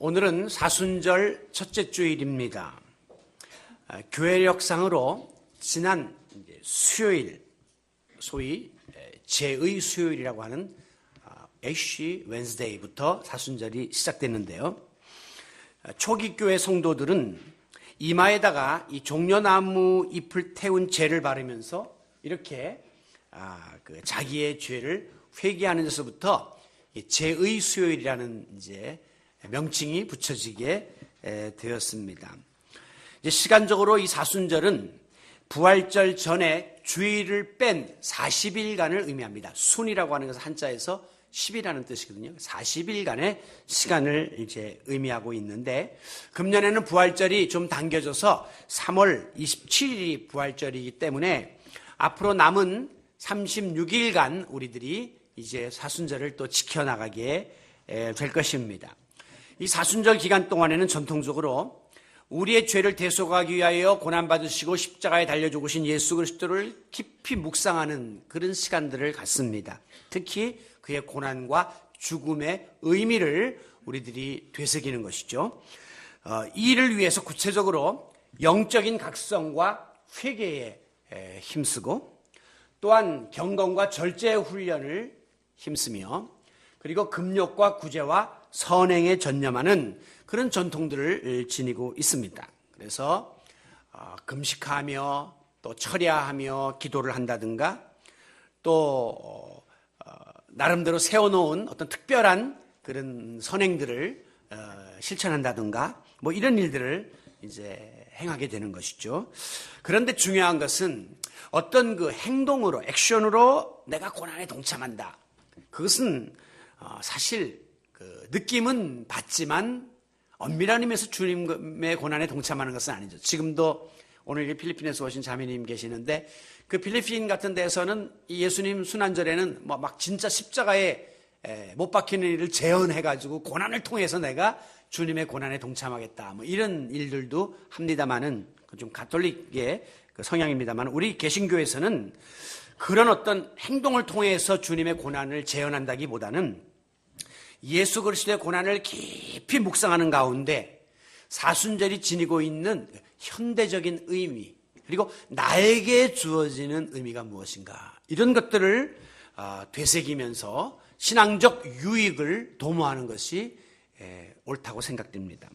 오늘은 사순절 첫째 주일입니다. 교회력상으로 지난 수요일, 소위 제의 수요일이라고 하는 애쉬 웬스데이부터 사순절이 시작됐는데요. 초기 교회 성도들은 이마에다가 이 종려나무 잎을 태운 재를 바르면서 이렇게 자기의 죄를 회개하는 데서부터 제의 수요일이라는 이제 명칭이 붙여지게 되었습니다. 이제 시간적으로 이 사순절은 부활절 전에 주일을 뺀 40일간을 의미합니다. 순이라고 하는 것은 한자에서 10이라는 뜻이거든요. 40일간의 시간을 이제 의미하고 있는데, 금년에는 부활절이 좀 당겨져서 3월 27일이 부활절이기 때문에 앞으로 남은 36일간 우리들이 이제 사순절을 또 지켜나가게 될 것입니다. 이 사순절 기간 동안에는 전통적으로 우리의 죄를 대속하기 위하여 고난받으시고 십자가에 달려 죽으신 예수 그리스도를 깊이 묵상하는 그런 시간들을 갖습니다. 특히 그의 고난과 죽음의 의미를 우리들이 되새기는 것이죠. 이 일을 위해서 구체적으로 영적인 각성과 회개에 힘쓰고, 또한 경건과 절제 훈련을 힘쓰며, 그리고 금욕과 구제와 선행에 전념하는 그런 전통들을 지니고 있습니다. 그래서 금식하며 또 철야하며 기도를 한다든가, 또 나름대로 세워놓은 어떤 특별한 그런 선행들을 실천한다든가, 뭐 이런 일들을 이제 행하게 되는 것이죠. 그런데 중요한 것은 어떤 그 행동으로, 액션으로 내가 고난에 동참한다. 그것은 사실 그 느낌은 받지만 엄밀한 의미에서 주님의 고난에 동참하는 것은 아니죠. 지금도 오늘 필리핀에서 오신 자매님 계시는데, 그 필리핀 같은 데서는 이 예수님 순환절에는 뭐 막 진짜 십자가에 못 박히는 일을 재현해가지고 고난을 통해서 내가 주님의 고난에 동참하겠다, 뭐 이런 일들도 합니다만은, 좀 가톨릭의 그 성향입니다만, 우리 개신교에서는 그런 어떤 행동을 통해서 주님의 고난을 재현한다기보다는 예수 그리스도의 고난을 깊이 묵상하는 가운데 사순절이 지니고 있는 현대적인 의미, 그리고 나에게 주어지는 의미가 무엇인가, 이런 것들을 되새기면서 신앙적 유익을 도모하는 것이 옳다고 생각됩니다.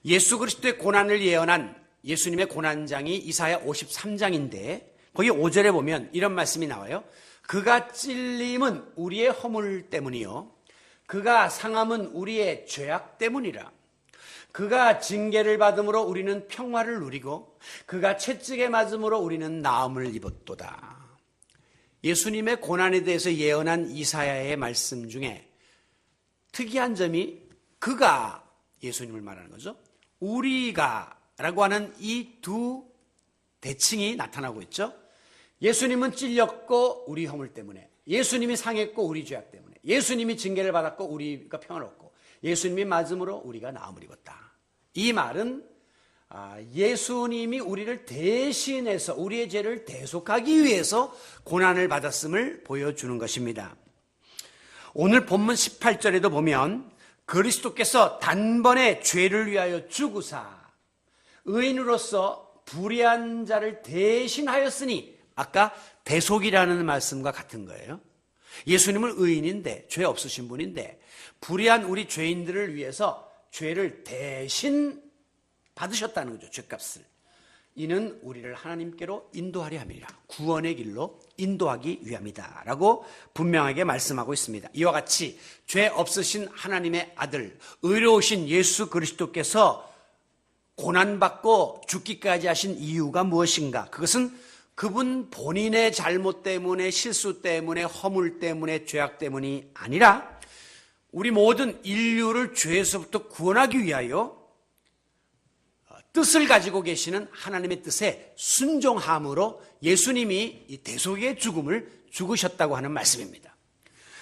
예수 그리스도의 고난을 예언한 예수님의 고난장이 이사야 53장인데 거기 5절에 보면 이런 말씀이 나와요. 그가 찔림은 우리의 허물 때문이요, 그가 상함은 우리의 죄악 때문이라. 그가 징계를 받음으로 우리는 평화를 누리고 그가 채찍에 맞음으로 우리는 나음을 입었도다. 예수님의 고난에 대해서 예언한 이사야의 말씀 중에 특이한 점이 그가, 예수님을 말하는 거죠, 우리가 라고 하는 이 두 대칭이 나타나고 있죠. 예수님은 찔렸고 우리 허물 때문에, 예수님이 상했고 우리 죄악 때문에, 예수님이 징계를 받았고 우리가 평안을 얻고, 예수님이 맞음으로 우리가 나음을 입었다. 이 말은 예수님이 우리를 대신해서 우리의 죄를 대속하기 위해서 고난을 받았음을 보여주는 것입니다. 오늘 본문 18절에도 보면 그리스도께서 단번에 죄를 위하여 죽으사 의인으로서 불의한 자를 대신하였으니, 아까 대속이라는 말씀과 같은 거예요. 예수님은 의인인데, 죄 없으신 분인데 불의한 우리 죄인들을 위해서 죄를 대신 받으셨다는 거죠. 죄값을. 이는 우리를 하나님께로 인도하려 함이라. 구원의 길로 인도하기 위함이다 라고 분명하게 말씀하고 있습니다. 이와 같이 죄 없으신 하나님의 아들, 의로우신 예수 그리스도께서 고난받고 죽기까지 하신 이유가 무엇인가? 그것은 그분 본인의 잘못 때문에, 실수 때문에, 허물 때문에, 죄악 때문이 아니라 우리 모든 인류를 죄에서부터 구원하기 위하여 뜻을 가지고 계시는 하나님의 뜻에 순종함으로 예수님이 이 대속의 죽음을 죽으셨다고 하는 말씀입니다.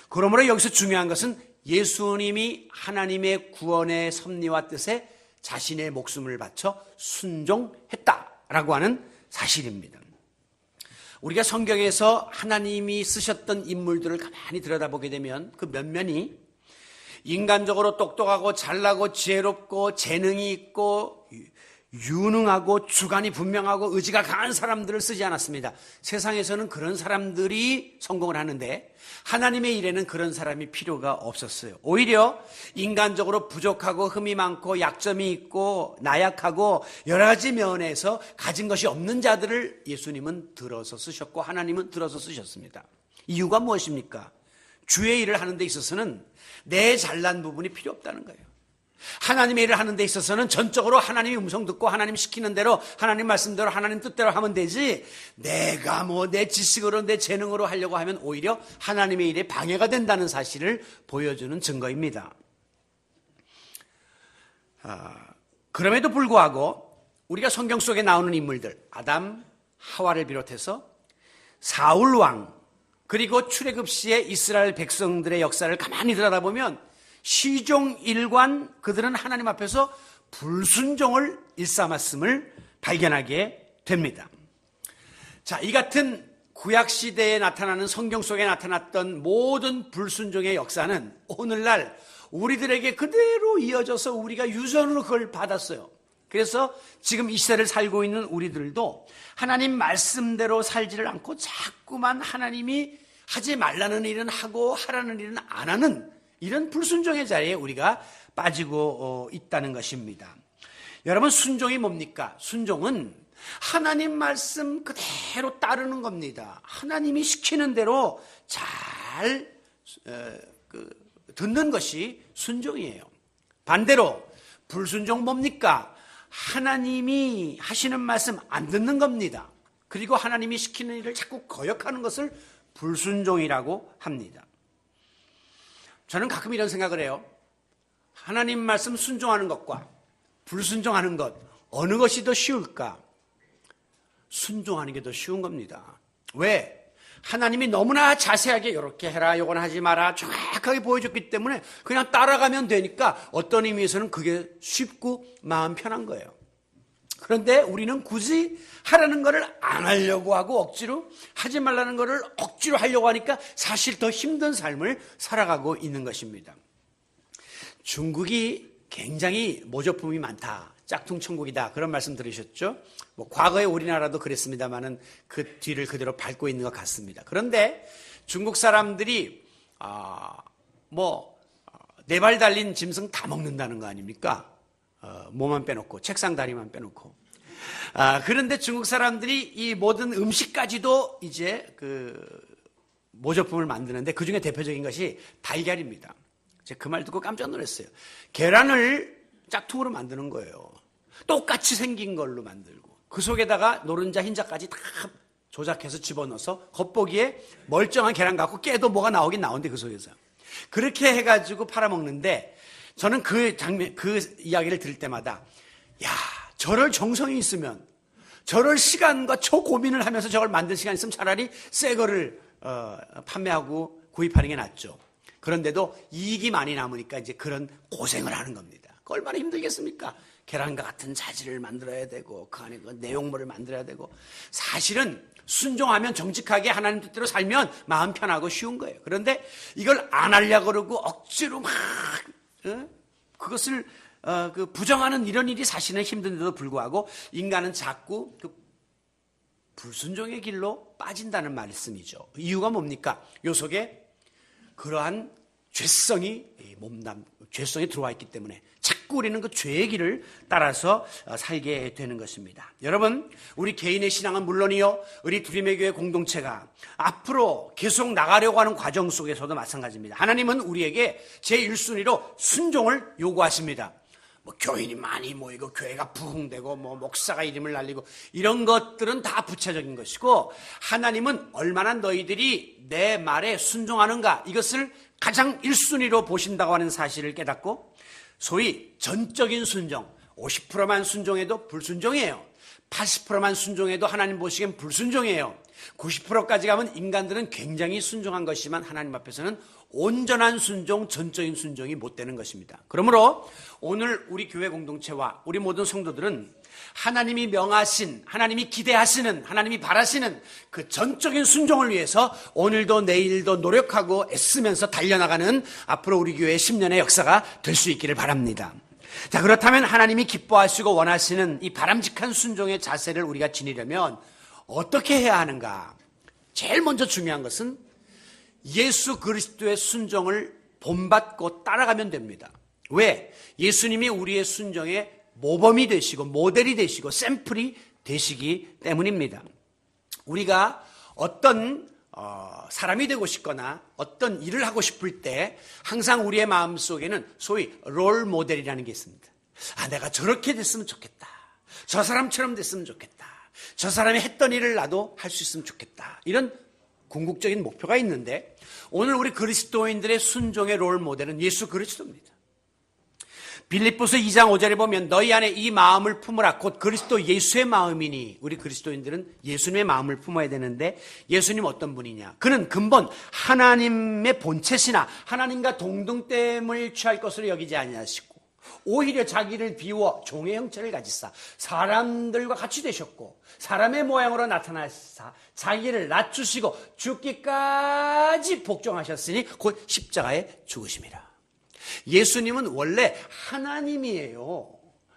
그러므로 여기서 중요한 것은 예수님이 하나님의 구원의 섭리와 뜻에 자신의 목숨을 바쳐 순종했다라고 하는 사실입니다. 우리가 성경에서 하나님이 쓰셨던 인물들을 가만히 들여다보게 되면 그 면면이 인간적으로 똑똑하고 잘나고 지혜롭고 재능이 있고 유능하고 주관이 분명하고 의지가 강한 사람들을 쓰지 않았습니다. 세상에서는 그런 사람들이 성공을 하는데 하나님의 일에는 그런 사람이 필요가 없었어요. 오히려 인간적으로 부족하고 흠이 많고 약점이 있고 나약하고 여러 가지 면에서 가진 것이 없는 자들을 예수님은 들어서 쓰셨고 하나님은 들어서 쓰셨습니다. 이유가 무엇입니까? 주의 일을 하는 데 있어서는 내 잘난 부분이 필요 없다는 거예요. 하나님의 일을 하는 데 있어서는 전적으로 하나님의 음성 듣고 하나님 시키는 대로 하나님 말씀대로 하나님 뜻대로 하면 되지, 내가 내 지식으로 내 재능으로 하려고 하면 오히려 하나님의 일에 방해가 된다는 사실을 보여주는 증거입니다. 그럼에도 불구하고 우리가 성경 속에 나오는 인물들, 아담, 하와를 비롯해서 사울 왕, 그리고 출애굽 시에 이스라엘 백성들의 역사를 가만히 들여다보면 시종일관 그들은 하나님 앞에서 불순종을 일삼았음을 발견하게 됩니다. 자, 이 같은 구약시대에 나타나는 성경 속에 나타났던 모든 불순종의 역사는 오늘날 우리들에게 그대로 이어져서 우리가 유전으로 그걸 받았어요. 그래서 지금 이 시대를 살고 있는 우리들도 하나님 말씀대로 살지를 않고 자꾸만 하나님이 하지 말라는 일은 하고 하라는 일은 안 하는 이런 불순종의 자리에 우리가 빠지고 있다는 것입니다. 여러분, 순종이 뭡니까? 순종은 하나님 말씀 그대로 따르는 겁니다. 하나님이 시키는 대로 잘 듣는 것이 순종이에요. 반대로 불순종 뭡니까? 하나님이 하시는 말씀 안 듣는 겁니다. 그리고 하나님이 시키는 일을 자꾸 거역하는 것을 불순종이라고 합니다. 저는 가끔 이런 생각을 해요. 하나님 말씀 순종하는 것과 불순종하는 것, 어느 것이 더 쉬울까? 순종하는 게 더 쉬운 겁니다. 왜? 하나님이 너무나 자세하게 이렇게 해라, 이건 하지 마라 정확하게 보여줬기 때문에 그냥 따라가면 되니까 어떤 의미에서는 그게 쉽고 마음 편한 거예요. 그런데 우리는 굳이 하라는 것을 안 하려고 하고 억지로 하지 말라는 것을 억지로 하려고 하니까 사실 더 힘든 삶을 살아가고 있는 것입니다. 중국이 굉장히 모조품이 많다, 짝퉁 천국이다, 그런 말씀 들으셨죠? 과거에 우리나라도 그랬습니다만은 그 뒤를 그대로 밟고 있는 것 같습니다. 그런데 중국 사람들이 네 발 달린 짐승 다 먹는다는 거 아닙니까? 몸만 빼놓고, 책상 다리만 빼놓고. 그런데 중국 사람들이 이 모든 음식까지도 이제 모조품을 만드는데 그 중에 대표적인 것이 달걀입니다. 제가 그 말 듣고 깜짝 놀랐어요. 계란을 짝퉁으로 만드는 거예요. 똑같이 생긴 걸로 만들고 그 속에다가 노른자 흰자까지 다 조작해서 집어넣어서 겉보기에 멀쩡한 계란 갖고 깨도 뭐가 나오긴 나오는데 그 속에서 그렇게 해가지고 팔아먹는데, 저는 그 이야기를 들을 때마다 저럴 정성이 있으면, 저럴 시간과 초고민을 하면서 저걸 만들 시간이 있으면 차라리 새 거를 판매하고 구입하는 게 낫죠. 그런데도 이익이 많이 남으니까 이제 그런 고생을 하는 겁니다. 얼마나 힘들겠습니까? 계란과 같은 자질을 만들어야 되고 그 안에 그 내용물을 만들어야 되고. 사실은 순종하면 정직하게 하나님 뜻대로 살면 마음 편하고 쉬운 거예요. 그런데 이걸 안 하려고 그러고 억지로 막 그것을 부정하는 이런 일이 사실은 힘든데도 불구하고 인간은 자꾸 불순종의 길로 빠진다는 말씀이죠. 이유가 뭡니까? 요 속에 그러한 죄성이 들어와 있기 때문에 자꾸 우리는 그 죄의 길을 따라서 살게 되는 것입니다. 여러분, 우리 개인의 신앙은 물론이요, 우리 두림의 교회 공동체가 앞으로 계속 나가려고 하는 과정 속에서도 마찬가지입니다. 하나님은 우리에게 제1순위로 순종을 요구하십니다. 교인이 많이 모이고 교회가 부흥되고 목사가 이름을 날리고 이런 것들은 다 부차적인 것이고, 하나님은 얼마나 너희들이 내 말에 순종하는가, 이것을 가장 1순위로 보신다고 하는 사실을 깨닫고, 소위 전적인 순종, 50%만 순종해도 불순종이에요. 80%만 순종해도 하나님 보시기엔 불순종이에요. 90%까지 가면 인간들은 굉장히 순종한 것이지만 하나님 앞에서는 온전한 순종, 전적인 순종이 못 되는 것입니다. 그러므로 오늘 우리 교회 공동체와 우리 모든 성도들은 하나님이 명하신, 하나님이 기대하시는, 하나님이 바라시는 그 전적인 순종을 위해서 오늘도 내일도 노력하고 애쓰면서 달려나가는 앞으로 우리 교회의 10년의 역사가 될 수 있기를 바랍니다. 자, 그렇다면 하나님이 기뻐하시고 원하시는 이 바람직한 순종의 자세를 우리가 지니려면 어떻게 해야 하는가? 제일 먼저 중요한 것은 예수 그리스도의 순종을 본받고 따라가면 됩니다. 왜? 예수님이 우리의 순종의 모범이 되시고 모델이 되시고 샘플이 되시기 때문입니다. 우리가 어떤 사람이 되고 싶거나 어떤 일을 하고 싶을 때 항상 우리의 마음속에는 소위 롤 모델이라는 게 있습니다. 아, 내가 저렇게 됐으면 좋겠다. 저 사람처럼 됐으면 좋겠다. 저 사람이 했던 일을 나도 할 수 있으면 좋겠다. 이런 궁극적인 목표가 있는데 오늘 우리 그리스도인들의 순종의 롤 모델은 예수 그리스도입니다. 빌립보서 2장 5절에 보면 너희 안에 이 마음을 품으라 곧 그리스도 예수의 마음이니, 우리 그리스도인들은 예수님의 마음을 품어야 되는데 예수님 어떤 분이냐? 그는 근본 하나님의 본체시나 하나님과 동등됨을 취할 것으로 여기지 아니하시고 오히려 자기를 비워 종의 형체를 가지사 사람들과 같이 되셨고 사람의 모양으로 나타나사 자기를 낮추시고 죽기까지 복종하셨으니 곧 십자가에 죽으심이라. 예수님은 원래 하나님이에요.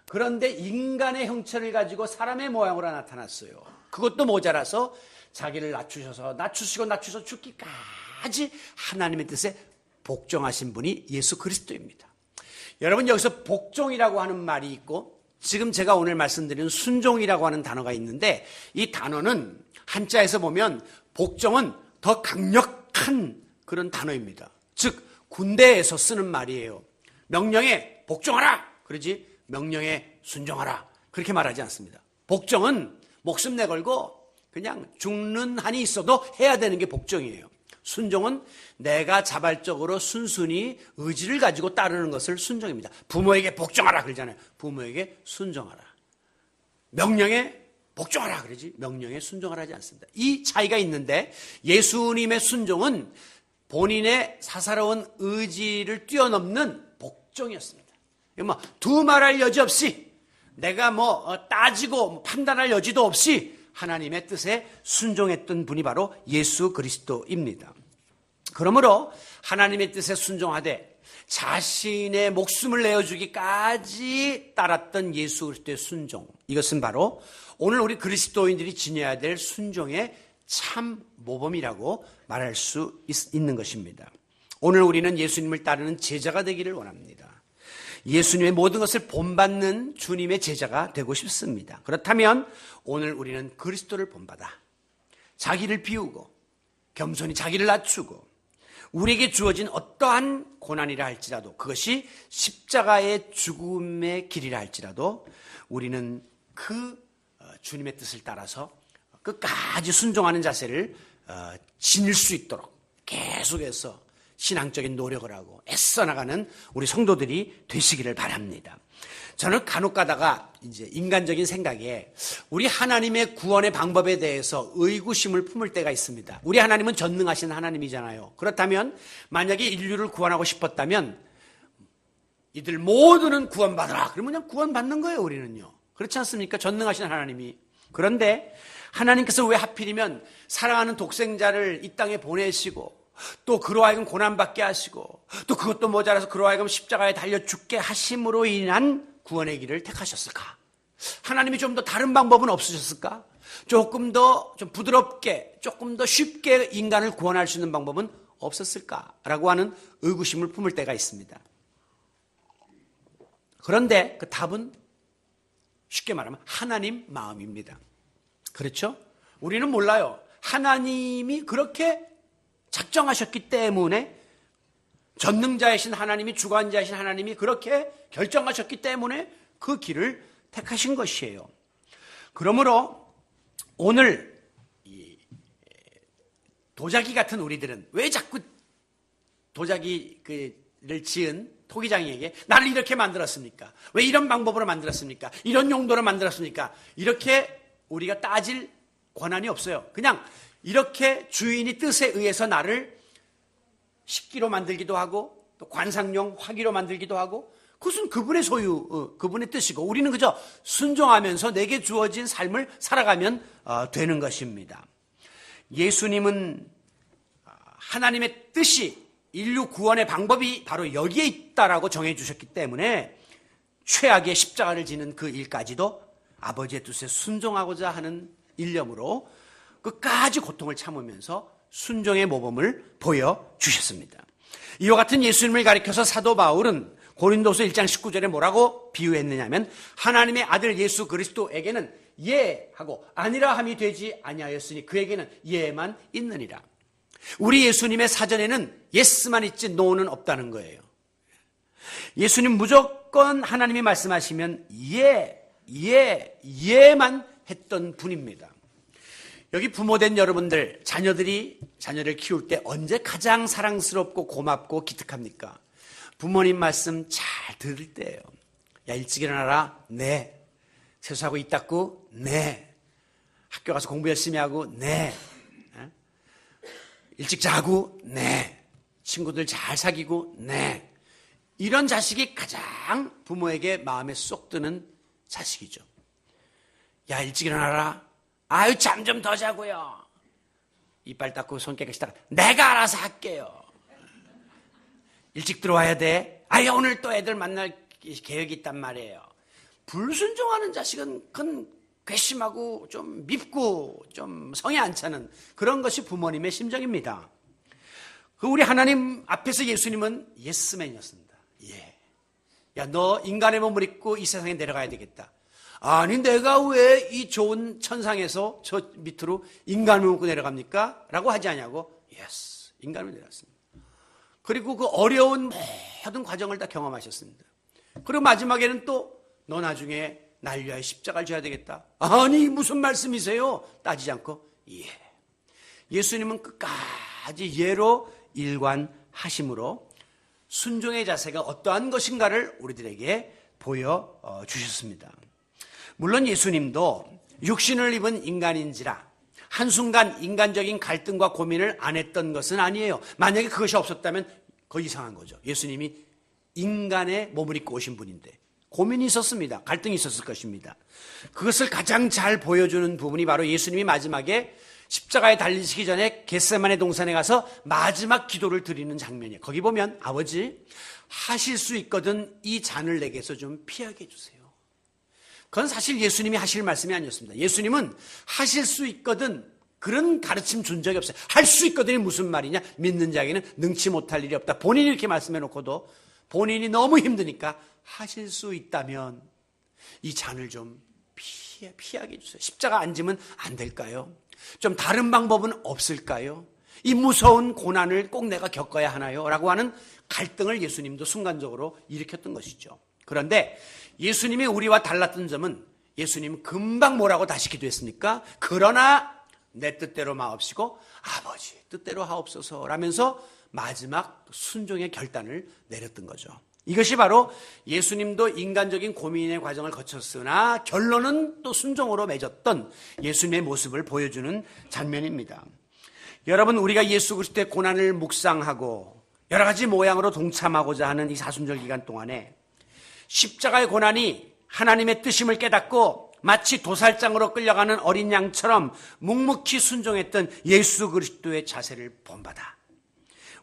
그런데 인간의 형체를 가지고 사람의 모양으로 나타났어요. 그것도 모자라서 자기를 낮추셔서 죽기까지 하나님의 뜻에 복종하신 분이 예수 그리스도입니다. 여러분, 여기서 복종이라고 하는 말이 있고 지금 제가 오늘 말씀드리는 순종이라고 하는 단어가 있는데 이 단어는 한자에서 보면 복종은 더 강력한 그런 단어입니다. 즉 군대에서 쓰는 말이에요. 명령에 복종하라 그러지 명령에 순종하라 그렇게 말하지 않습니다. 복종은 목숨 내걸고 그냥 죽는 한이 있어도 해야 되는 게 복종이에요. 순종은 내가 자발적으로 순순히 의지를 가지고 따르는 것을 순종입니다. 부모에게 복종하라 그러잖아요. 부모에게 순종하라. 명령에 복종하라 그러지 명령에 순종하라 하지 않습니다. 이 차이가 있는데 예수님의 순종은 본인의 사사로운 의지를 뛰어넘는 복종이었습니다. 두말할 여지 없이 내가 따지고 판단할 여지도 없이 하나님의 뜻에 순종했던 분이 바로 예수 그리스도입니다. 그러므로 하나님의 뜻에 순종하되 자신의 목숨을 내어주기까지 따랐던 예수 그리스도의 순종, 이것은 바로 오늘 우리 그리스도인들이 지녀야 될 순종의 참 모범이라고 말할 수 있는 것입니다. 오늘 우리는 예수님을 따르는 제자가 되기를 원합니다. 예수님의 모든 것을 본받는 주님의 제자가 되고 싶습니다. 그렇다면 오늘 우리는 그리스도를 본받아 자기를 비우고 겸손히 자기를 낮추고 우리에게 주어진 어떠한 고난이라 할지라도 그것이 십자가의 죽음의 길이라 할지라도 우리는 그 주님의 뜻을 따라서 끝까지 순종하는 자세를 지닐 수 있도록 계속해서 신앙적인 노력을 하고 애써 나가는 우리 성도들이 되시기를 바랍니다. 저는 간혹 가다가 이제 인간적인 생각에 우리 하나님의 구원의 방법에 대해서 의구심을 품을 때가 있습니다. 우리 하나님은 전능하신 하나님이잖아요. 그렇다면 만약에 인류를 구원하고 싶었다면 이들 모두는 구원받으라. 그러면 그냥 구원받는 거예요, 우리는요. 그렇지 않습니까? 전능하신 하나님이. 그런데 하나님께서 왜 하필이면 사랑하는 독생자를 이 땅에 보내시고 또 그로 하여금 고난받게 하시고 또 그것도 모자라서 그로 하여금 십자가에 달려 죽게 하심으로 인한 구원의 길을 택하셨을까? 하나님이 좀 더 다른 방법은 없으셨을까? 조금 더 좀 부드럽게 조금 더 쉽게 인간을 구원할 수 있는 방법은 없었을까라고 하는 의구심을 품을 때가 있습니다. 그런데 그 답은 쉽게 말하면 하나님 마음입니다. 그렇죠? 우리는 몰라요. 하나님이 그렇게 작정하셨기 때문에 전능자이신 하나님이 주관자이신 하나님이 그렇게 결정하셨기 때문에 그 길을 택하신 것이에요. 그러므로 오늘 이 도자기 같은 우리들은 왜 자꾸 도자기를 지은 토기장이에게 나를 이렇게 만들었습니까? 왜 이런 방법으로 만들었습니까? 이런 용도로 만들었습니까? 이렇게 우리가 따질 권한이 없어요. 그냥 이렇게 주인이 뜻에 의해서 나를 식기로 만들기도 하고 또 관상용 화기로 만들기도 하고 그것은 그분의 소유, 그분의 뜻이고 우리는 그저 순종하면서 내게 주어진 삶을 살아가면 되는 것입니다. 예수님은 하나님의 뜻이 인류 구원의 방법이 바로 여기에 있다라고 정해주셨기 때문에 최악의 십자가를 지는 그 일까지도 아버지의 뜻에 순종하고자 하는 일념으로 끝까지 고통을 참으면서 순종의 모범을 보여주셨습니다. 이와 같은 예수님을 가리켜서 사도 바울은 고린도서 1장 19절에 뭐라고 비유했느냐면 하나님의 아들 예수 그리스도에게는 예하고 아니라 함이 되지 아니하였으니 그에게는 예만 있느니라. 우리 예수님의 사전에는 예스만 있지 노는 없다는 거예요. 예수님 무조건 하나님이 말씀하시면 예만 했던 분입니다. 여기 부모된 여러분들, 자녀를 키울 때 언제 가장 사랑스럽고 고맙고 기특합니까? 부모님 말씀 잘 들을 때예요. 야, 일찍 일어나라. 네. 세수하고 입 닦고. 네. 학교 가서 공부 열심히 하고. 네. 일찍 자고. 네. 친구들 잘 사귀고. 네. 이런 자식이 가장 부모에게 마음에 쏙 드는 자식이죠. 야, 일찍 일어나라. 아유, 잠 좀 더 자고요. 이빨 닦고 손 깨끗이 닦고. 내가 알아서 할게요. 일찍 들어와야 돼. 아유, 오늘 또 애들 만날 계획이 있단 말이에요. 불순종하는 자식은 그건 괘씸하고 좀 밉고 좀 성에 안 차는 그런 것이 부모님의 심정입니다. 우리 하나님 앞에서 예수님은 예스맨이었습니다. 예. 야, 너 인간의 몸을 입고 이 세상에 내려가야 되겠다. 아니, 내가 왜 이 좋은 천상에서 저 밑으로 인간을 입고 내려갑니까? 라고 하지 않냐고. 예스. 인간을 내려갔습니다. 그리고 그 어려운 모든 과정을 다 경험하셨습니다. 그리고 마지막에는 또 너 나중에 날 위하여 십자가를 져야 되겠다. 아니, 무슨 말씀이세요? 따지지 않고 예. 예수님은 끝까지 예로 일관하심으로 순종의 자세가 어떠한 것인가를 우리들에게 보여주셨습니다. 물론 예수님도 육신을 입은 인간인지라 한순간 인간적인 갈등과 고민을 안 했던 것은 아니에요. 만약에 그것이 없었다면 거의 이상한 거죠. 예수님이 인간의 몸을 입고 오신 분인데 고민이 있었습니다. 갈등이 있었을 것입니다. 그것을 가장 잘 보여주는 부분이 바로 예수님이 마지막에 십자가에 달리시기 전에 겟세마네 동산에 가서 마지막 기도를 드리는 장면이에요. 거기 보면 아버지 하실 수 있거든 이 잔을 내게서 좀 피하게 해주세요. 그건 사실 예수님이 하실 말씀이 아니었습니다. 예수님은 하실 수 있거든 그런 가르침 준 적이 없어요. 할 수 있거든이 무슨 말이냐? 믿는 자에게는 능치 못할 일이 없다. 본인이 이렇게 말씀해 놓고도 본인이 너무 힘드니까 하실 수 있다면 이 잔을 좀 피하게 해주세요. 십자가 안 지면 안 될까요? 좀 다른 방법은 없을까요? 이 무서운 고난을 꼭 내가 겪어야 하나요? 라고 하는 갈등을 예수님도 순간적으로 일으켰던 것이죠. 그런데 예수님이 우리와 달랐던 점은 예수님은 금방 뭐라고 다시 기도했습니까? 그러나 내 뜻대로 마옵시고 아버지 뜻대로 하옵소서 라면서 마지막 순종의 결단을 내렸던 거죠. 이것이 바로 예수님도 인간적인 고민의 과정을 거쳤으나 결론은 또 순종으로 맺었던 예수님의 모습을 보여주는 장면입니다. 여러분, 우리가 예수 그리스도의 고난을 묵상하고 여러 가지 모양으로 동참하고자 하는 이 사순절 기간 동안에 십자가의 고난이 하나님의 뜻임을 깨닫고 마치 도살장으로 끌려가는 어린 양처럼 묵묵히 순종했던 예수 그리스도의 자세를 본받아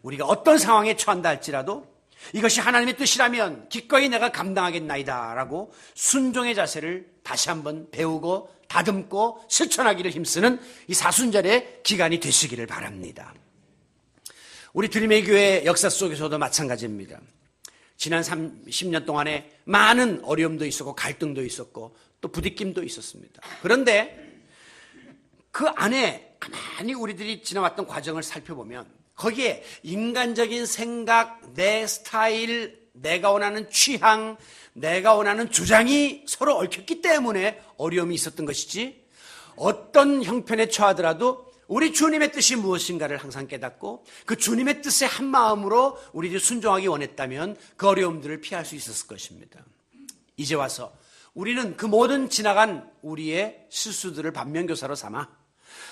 우리가 어떤 상황에 처한다 할지라도 이것이 하나님의 뜻이라면 기꺼이 내가 감당하겠나이다 라고 순종의 자세를 다시 한번 배우고 다듬고 실천하기를 힘쓰는 이 사순절의 기간이 되시기를 바랍니다. 우리 드림의 교회 역사 속에서도 마찬가지입니다. 지난 30년 동안에 많은 어려움도 있었고 갈등도 있었고 또 부딪힘도 있었습니다. 그런데 그 안에 가만히 우리들이 지나왔던 과정을 살펴보면 거기에 인간적인 생각, 내 스타일, 내가 원하는 취향, 내가 원하는 주장이 서로 얽혔기 때문에 어려움이 있었던 것이지 어떤 형편에 처하더라도 우리 주님의 뜻이 무엇인가를 항상 깨닫고 그 주님의 뜻에 한 마음으로 우리들이 순종하기 원했다면 그 어려움들을 피할 수 있었을 것입니다. 이제 와서 우리는 그 모든 지나간 우리의 실수들을 반면교사로 삼아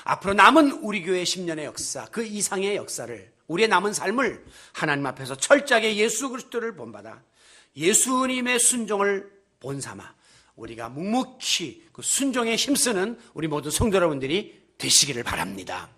앞으로 남은 우리 교회 10년의 역사, 그 이상의 역사를, 우리의 남은 삶을 하나님 앞에서 철저하게 예수 그리스도를 본받아 예수님의 순종을 본삼아 우리가 묵묵히 그 순종에 힘쓰는 우리 모든 성도 여러분들이 되시기를 바랍니다.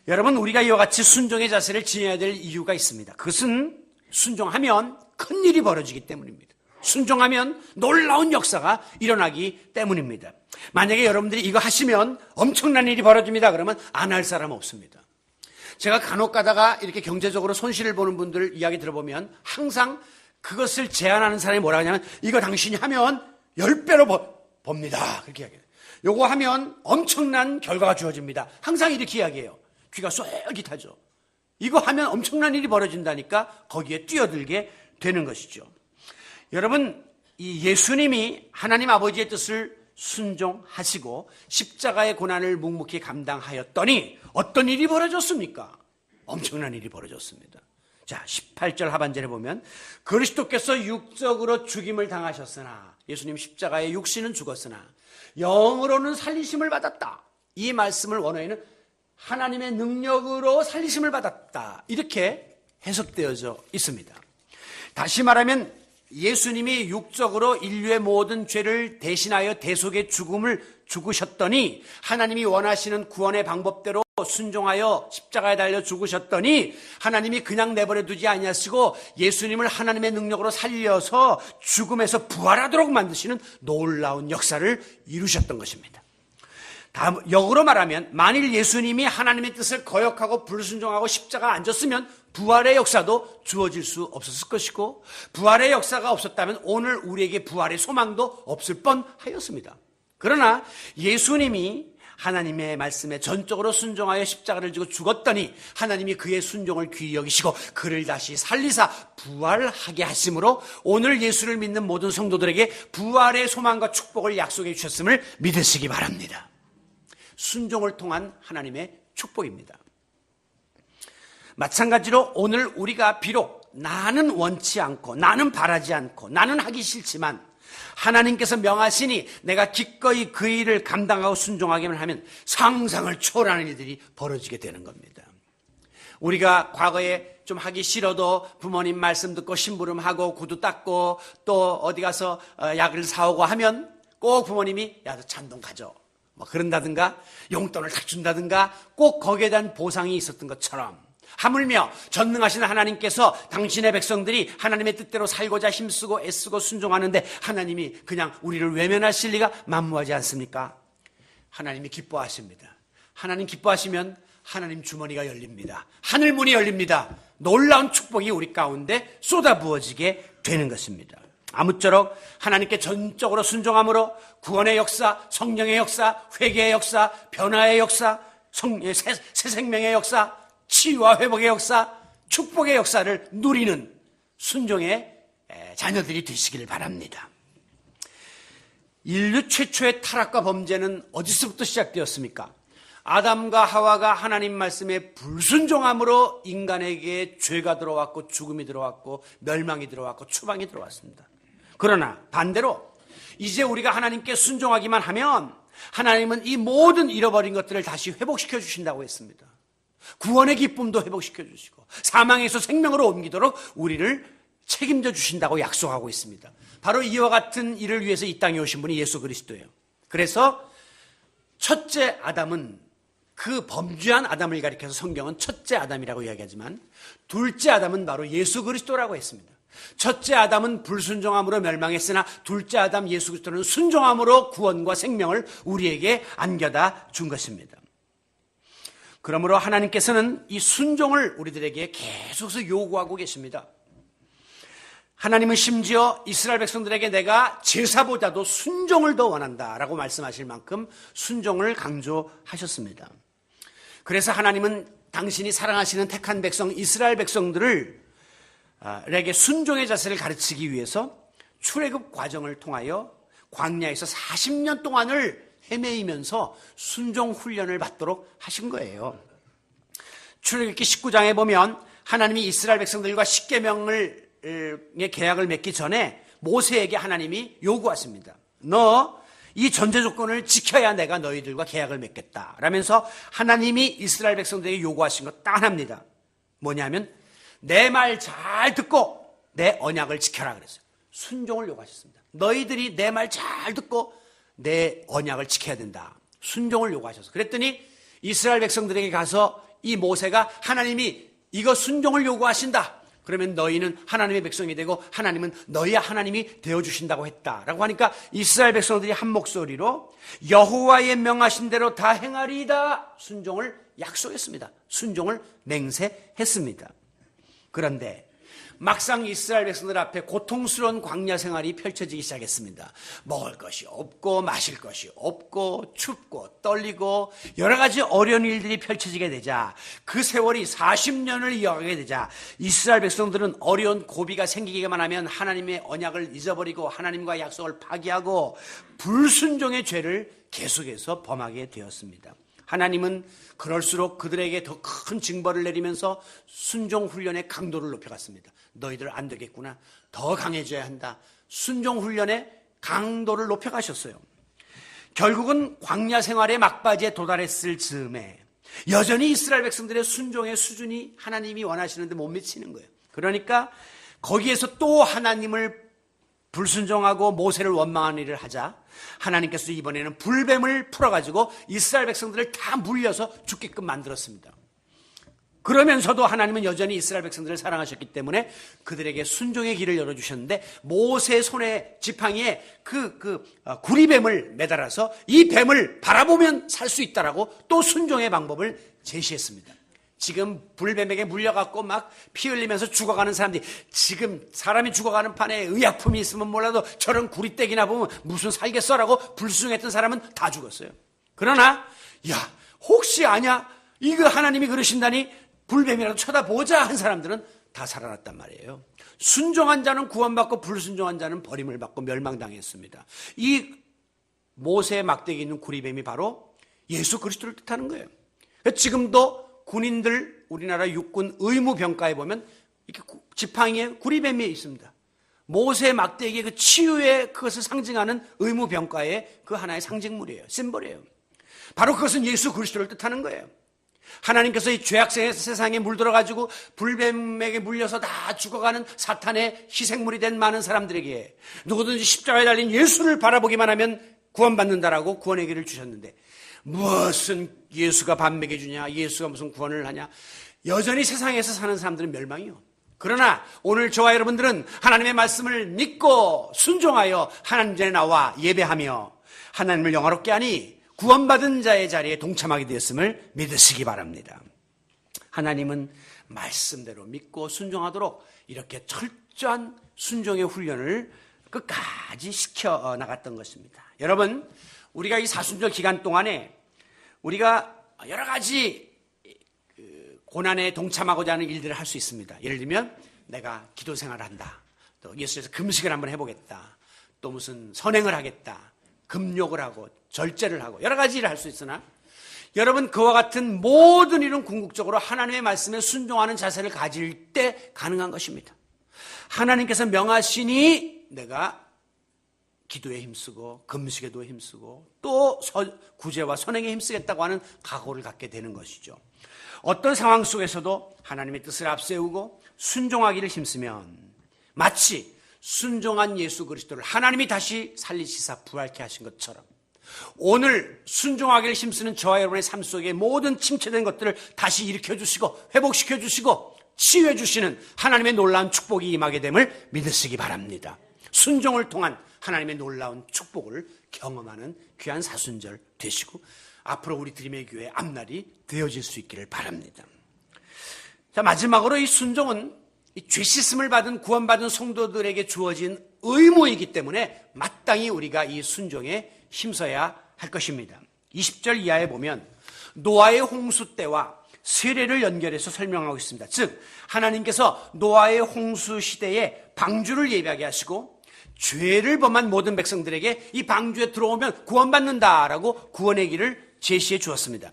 여러분, 우리가 이와 같이 순종의 자세를 지녀야 될 이유가 있습니다. 그것은 순종하면 큰 일이 벌어지기 때문입니다. 순종하면 놀라운 역사가 일어나기 때문입니다. 만약에 여러분들이 이거 하시면 엄청난 일이 벌어집니다. 그러면 안 할 사람 없습니다. 제가 간혹 가다가 이렇게 경제적으로 손실을 보는 분들 이야기 들어보면 항상 그것을 제안하는 사람이 뭐라 하냐면 이거 당신이 하면 10배로 봅니다. 그렇게 이야기해요. 요거 하면 엄청난 결과가 주어집니다. 항상 이렇게 이야기해요. 귀가 쏠깃하죠. 이거 하면 엄청난 일이 벌어진다니까 거기에 뛰어들게 되는 것이죠. 여러분, 이 예수님이 하나님 아버지의 뜻을 순종하시고 십자가의 고난을 묵묵히 감당하였더니 어떤 일이 벌어졌습니까? 엄청난 일이 벌어졌습니다. 자, 18절 하반절에 보면 그리스도께서 육적으로 죽임을 당하셨으나, 예수님 십자가의 육신은 죽었으나 영으로는 살리심을 받았다. 이 말씀을 원어에는 하나님의 능력으로 살리심을 받았다, 이렇게 해석되어져 있습니다. 다시 말하면 예수님이 육적으로 인류의 모든 죄를 대신하여 대속의 죽음을 죽으셨더니, 하나님이 원하시는 구원의 방법대로 순종하여 십자가에 달려 죽으셨더니 하나님이 그냥 내버려 두지 아니하시고 예수님을 하나님의 능력으로 살려서 죽음에서 부활하도록 만드시는 놀라운 역사를 이루셨던 것입니다. 다음, 역으로 말하면 만일 예수님이 하나님의 뜻을 거역하고 불순종하고 십자가에 앉았으면 부활의 역사도 주어질 수 없었을 것이고, 부활의 역사가 없었다면 오늘 우리에게 부활의 소망도 없을 뻔하였습니다. 그러나 예수님이 하나님의 말씀에 전적으로 순종하여 십자가를 지고 죽었더니 하나님이 그의 순종을 귀히 여기시고 그를 다시 살리사 부활하게 하심으로 오늘 예수를 믿는 모든 성도들에게 부활의 소망과 축복을 약속해 주셨음을 믿으시기 바랍니다. 순종을 통한 하나님의 축복입니다. 마찬가지로 오늘 우리가 비록 나는 원치 않고 나는 바라지 않고 나는 하기 싫지만 하나님께서 명하시니 내가 기꺼이 그 일을 감당하고 순종하기만 하면 상상을 초월하는 일들이 벌어지게 되는 겁니다. 우리가 과거에 좀 하기 싫어도 부모님 말씀 듣고 심부름하고 구두 닦고 또 어디 가서 약을 사오고 하면 꼭 부모님이 야, 너 잔돈 가져 뭐 그런다든가 용돈을 딱 준다든가 꼭 거기에 대한 보상이 있었던 것처럼, 하물며 전능하신 하나님께서 당신의 백성들이 하나님의 뜻대로 살고자 힘쓰고 애쓰고 순종하는데 하나님이 그냥 우리를 외면하실 리가 만무하지 않습니까? 하나님이 기뻐하십니다. 하나님 기뻐하시면 하나님 주머니가 열립니다. 하늘 문이 열립니다. 놀라운 축복이 우리 가운데 쏟아부어지게 되는 것입니다. 아무쪼록 하나님께 전적으로 순종함으로 구원의 역사, 성령의 역사, 회개의 역사, 변화의 역사, 새 생명의 역사, 치유와 회복의 역사, 축복의 역사를 누리는 순종의 자녀들이 되시기를 바랍니다. 인류 최초의 타락과 범죄는 어디서부터 시작되었습니까? 아담과 하와가 하나님 말씀에 불순종함으로 인간에게 죄가 들어왔고 죽음이 들어왔고 멸망이 들어왔고 추방이 들어왔습니다. 그러나 반대로 이제 우리가 하나님께 순종하기만 하면 하나님은 이 모든 잃어버린 것들을 다시 회복시켜 주신다고 했습니다. 구원의 기쁨도 회복시켜 주시고 사망에서 생명으로 옮기도록 우리를 책임져 주신다고 약속하고 있습니다. 바로 이와 같은 일을 위해서 이 땅에 오신 분이 예수 그리스도예요. 그래서 첫째 아담은, 그 범죄한 아담을 가리켜서 성경은 첫째 아담이라고 이야기하지만 둘째 아담은 바로 예수 그리스도라고 했습니다. 첫째 아담은 불순종함으로 멸망했으나 둘째 아담 예수 그리스도는 순종함으로 구원과 생명을 우리에게 안겨다 준 것입니다. 그러므로 하나님께서는 이 순종을 우리들에게 계속해서 요구하고 계십니다. 하나님은 심지어 이스라엘 백성들에게 내가 제사보다도 순종을 더 원한다라고 말씀하실 만큼 순종을 강조하셨습니다. 그래서 하나님은 당신이 사랑하시는 택한 백성 이스라엘 백성들에게 순종의 자세를 가르치기 위해서 출애굽 과정을 통하여 광야에서 40년 동안을 헤매이면서 순종 훈련을 받도록 하신 거예요. 출애굽기 19장에 보면 하나님이 이스라엘 백성들과 십계명의 계약을 맺기 전에 모세에게 하나님이 요구하십니다. 너 이 전제 조건을 지켜야 내가 너희들과 계약을 맺겠다 라면서 하나님이 이스라엘 백성들에게 요구하신 것 딱 하나입니다. 뭐냐면 내 말 잘 듣고 내 언약을 지켜라 그랬어요. 순종을 요구하셨습니다. 너희들이 내 말 잘 듣고 내 언약을 지켜야 된다. 순종을 요구하셔서 그랬더니 이스라엘 백성들에게 가서 이 모세가 하나님이 이거 순종을 요구하신다. 그러면 너희는 하나님의 백성이 되고 하나님은 너희의 하나님이 되어주신다고 했다라고 하니까 이스라엘 백성들이 한 목소리로 여호와의 명하신 대로 다 행하리이다. 순종을 약속했습니다. 순종을 맹세했습니다. 그런데 막상 이스라엘 백성들 앞에 고통스러운 광야 생활이 펼쳐지기 시작했습니다. 먹을 것이 없고 마실 것이 없고 춥고 떨리고 여러 가지 어려운 일들이 펼쳐지게 되자 그 세월이 40년을 이어가게 되자 이스라엘 백성들은 어려운 고비가 생기기만 하면 하나님의 언약을 잊어버리고 하나님과 약속을 파기하고 불순종의 죄를 계속해서 범하게 되었습니다. 하나님은 그럴수록 그들에게 더 큰 징벌을 내리면서 순종 훈련의 강도를 높여갔습니다. 너희들 안 되겠구나. 더 강해져야 한다. 순종 훈련의 강도를 높여가셨어요. 결국은 광야 생활의 막바지에 도달했을 즈음에 여전히 이스라엘 백성들의 순종의 수준이 하나님이 원하시는데 못 미치는 거예요. 그러니까 거기에서 또 하나님을 불순종하고 모세를 원망하는 일을 하자 하나님께서 이번에는 불뱀을 풀어가지고 이스라엘 백성들을 다 물려서 죽게끔 만들었습니다. 그러면서도 하나님은 여전히 이스라엘 백성들을 사랑하셨기 때문에 그들에게 순종의 길을 열어주셨는데 모세 손에 지팡이에 구리뱀을 매달아서 이 뱀을 바라보면 살 수 있다라고 또 순종의 방법을 제시했습니다. 지금 불뱀에게 물려갖고 막 피 흘리면서 죽어가는 사람들이 지금 사람이 죽어가는 판에 의약품이 있으면 몰라도 저런 구리떼기나 보면 무슨 살겠어라고 불순종했던 사람은 다 죽었어요. 그러나 야 혹시 아냐 이거 하나님이 그러신다니 불뱀이라도 쳐다보자 한 사람들은 다 살아났단 말이에요. 순종한 자는 구원받고 불순종한 자는 버림을 받고 멸망당했습니다. 이 모세의 막대기에 있는 구리뱀이 바로 예수 그리스도를 뜻하는 거예요. 지금도 군인들 우리나라 육군 의무병가에 보면 이렇게 지팡이에 구리뱀이 있습니다. 모세의 막대기의 그 치유의 그것을 상징하는 의무병가의 그 하나의 상징물이에요. 심벌이에요. 바로 그것은 예수 그리스도를 뜻하는 거예요. 하나님께서 이 죄악의 세상에 물들어가지고 불뱀에게 물려서 다 죽어가는 사탄의 희생물이 된 많은 사람들에게 누구든지 십자가에 달린 예수를 바라보기만 하면 구원받는다라고 구원의 길을 주셨는데 무슨 예수가 밥 먹여주냐 예수가 무슨 구원을 하냐 여전히 세상에서 사는 사람들은 멸망이요. 그러나 오늘 저와 여러분들은 하나님의 말씀을 믿고 순종하여 하나님 전에 나와 예배하며 하나님을 영화롭게 하니 구원받은 자의 자리에 동참하게 되었음을 믿으시기 바랍니다. 하나님은 말씀대로 믿고 순종하도록 이렇게 철저한 순종의 훈련을 끝까지 시켜 나갔던 것입니다. 여러분 우리가 이 사순절 기간 동안에 우리가 여러 가지 고난에 동참하고자 하는 일들을 할 수 있습니다. 예를 들면 내가 기도 생활을 한다. 또 예수께서 금식을 한번 해보겠다. 또 무슨 선행을 하겠다. 금욕을 하고 절제를 하고 여러 가지 일을 할 수 있으나 여러분 그와 같은 모든 일은 궁극적으로 하나님의 말씀에 순종하는 자세를 가질 때 가능한 것입니다. 하나님께서 명하시니 내가 기도에 힘쓰고 금식에도 힘쓰고 또 구제와 선행에 힘쓰겠다고 하는 각오를 갖게 되는 것이죠. 어떤 상황 속에서도 하나님의 뜻을 앞세우고 순종하기를 힘쓰면 마치 순종한 예수 그리스도를 하나님이 다시 살리시사 부활케 하신 것처럼 오늘 순종하기를 힘쓰는 저와 여러분의 삶 속에 모든 침체된 것들을 다시 일으켜주시고 회복시켜주시고 치유해주시는 하나님의 놀라운 축복이 임하게 됨을 믿으시기 바랍니다. 순종을 통한 하나님의 놀라운 축복을 경험하는 귀한 사순절 되시고 앞으로 우리 드림의 교회 앞날이 되어질 수 있기를 바랍니다. 자, 마지막으로 이 순종은 이 죄 씻음을 받은 구원받은 성도들에게 주어진 의무이기 때문에 마땅히 우리가 이 순종에 힘써야 할 것입니다. 20절 이하에 보면 노아의 홍수 때와 세례를 연결해서 설명하고 있습니다. 즉 하나님께서 노아의 홍수 시대에 방주를 예비하게 하시고 죄를 범한 모든 백성들에게 이 방주에 들어오면 구원받는다라고 구원의 길을 제시해 주었습니다.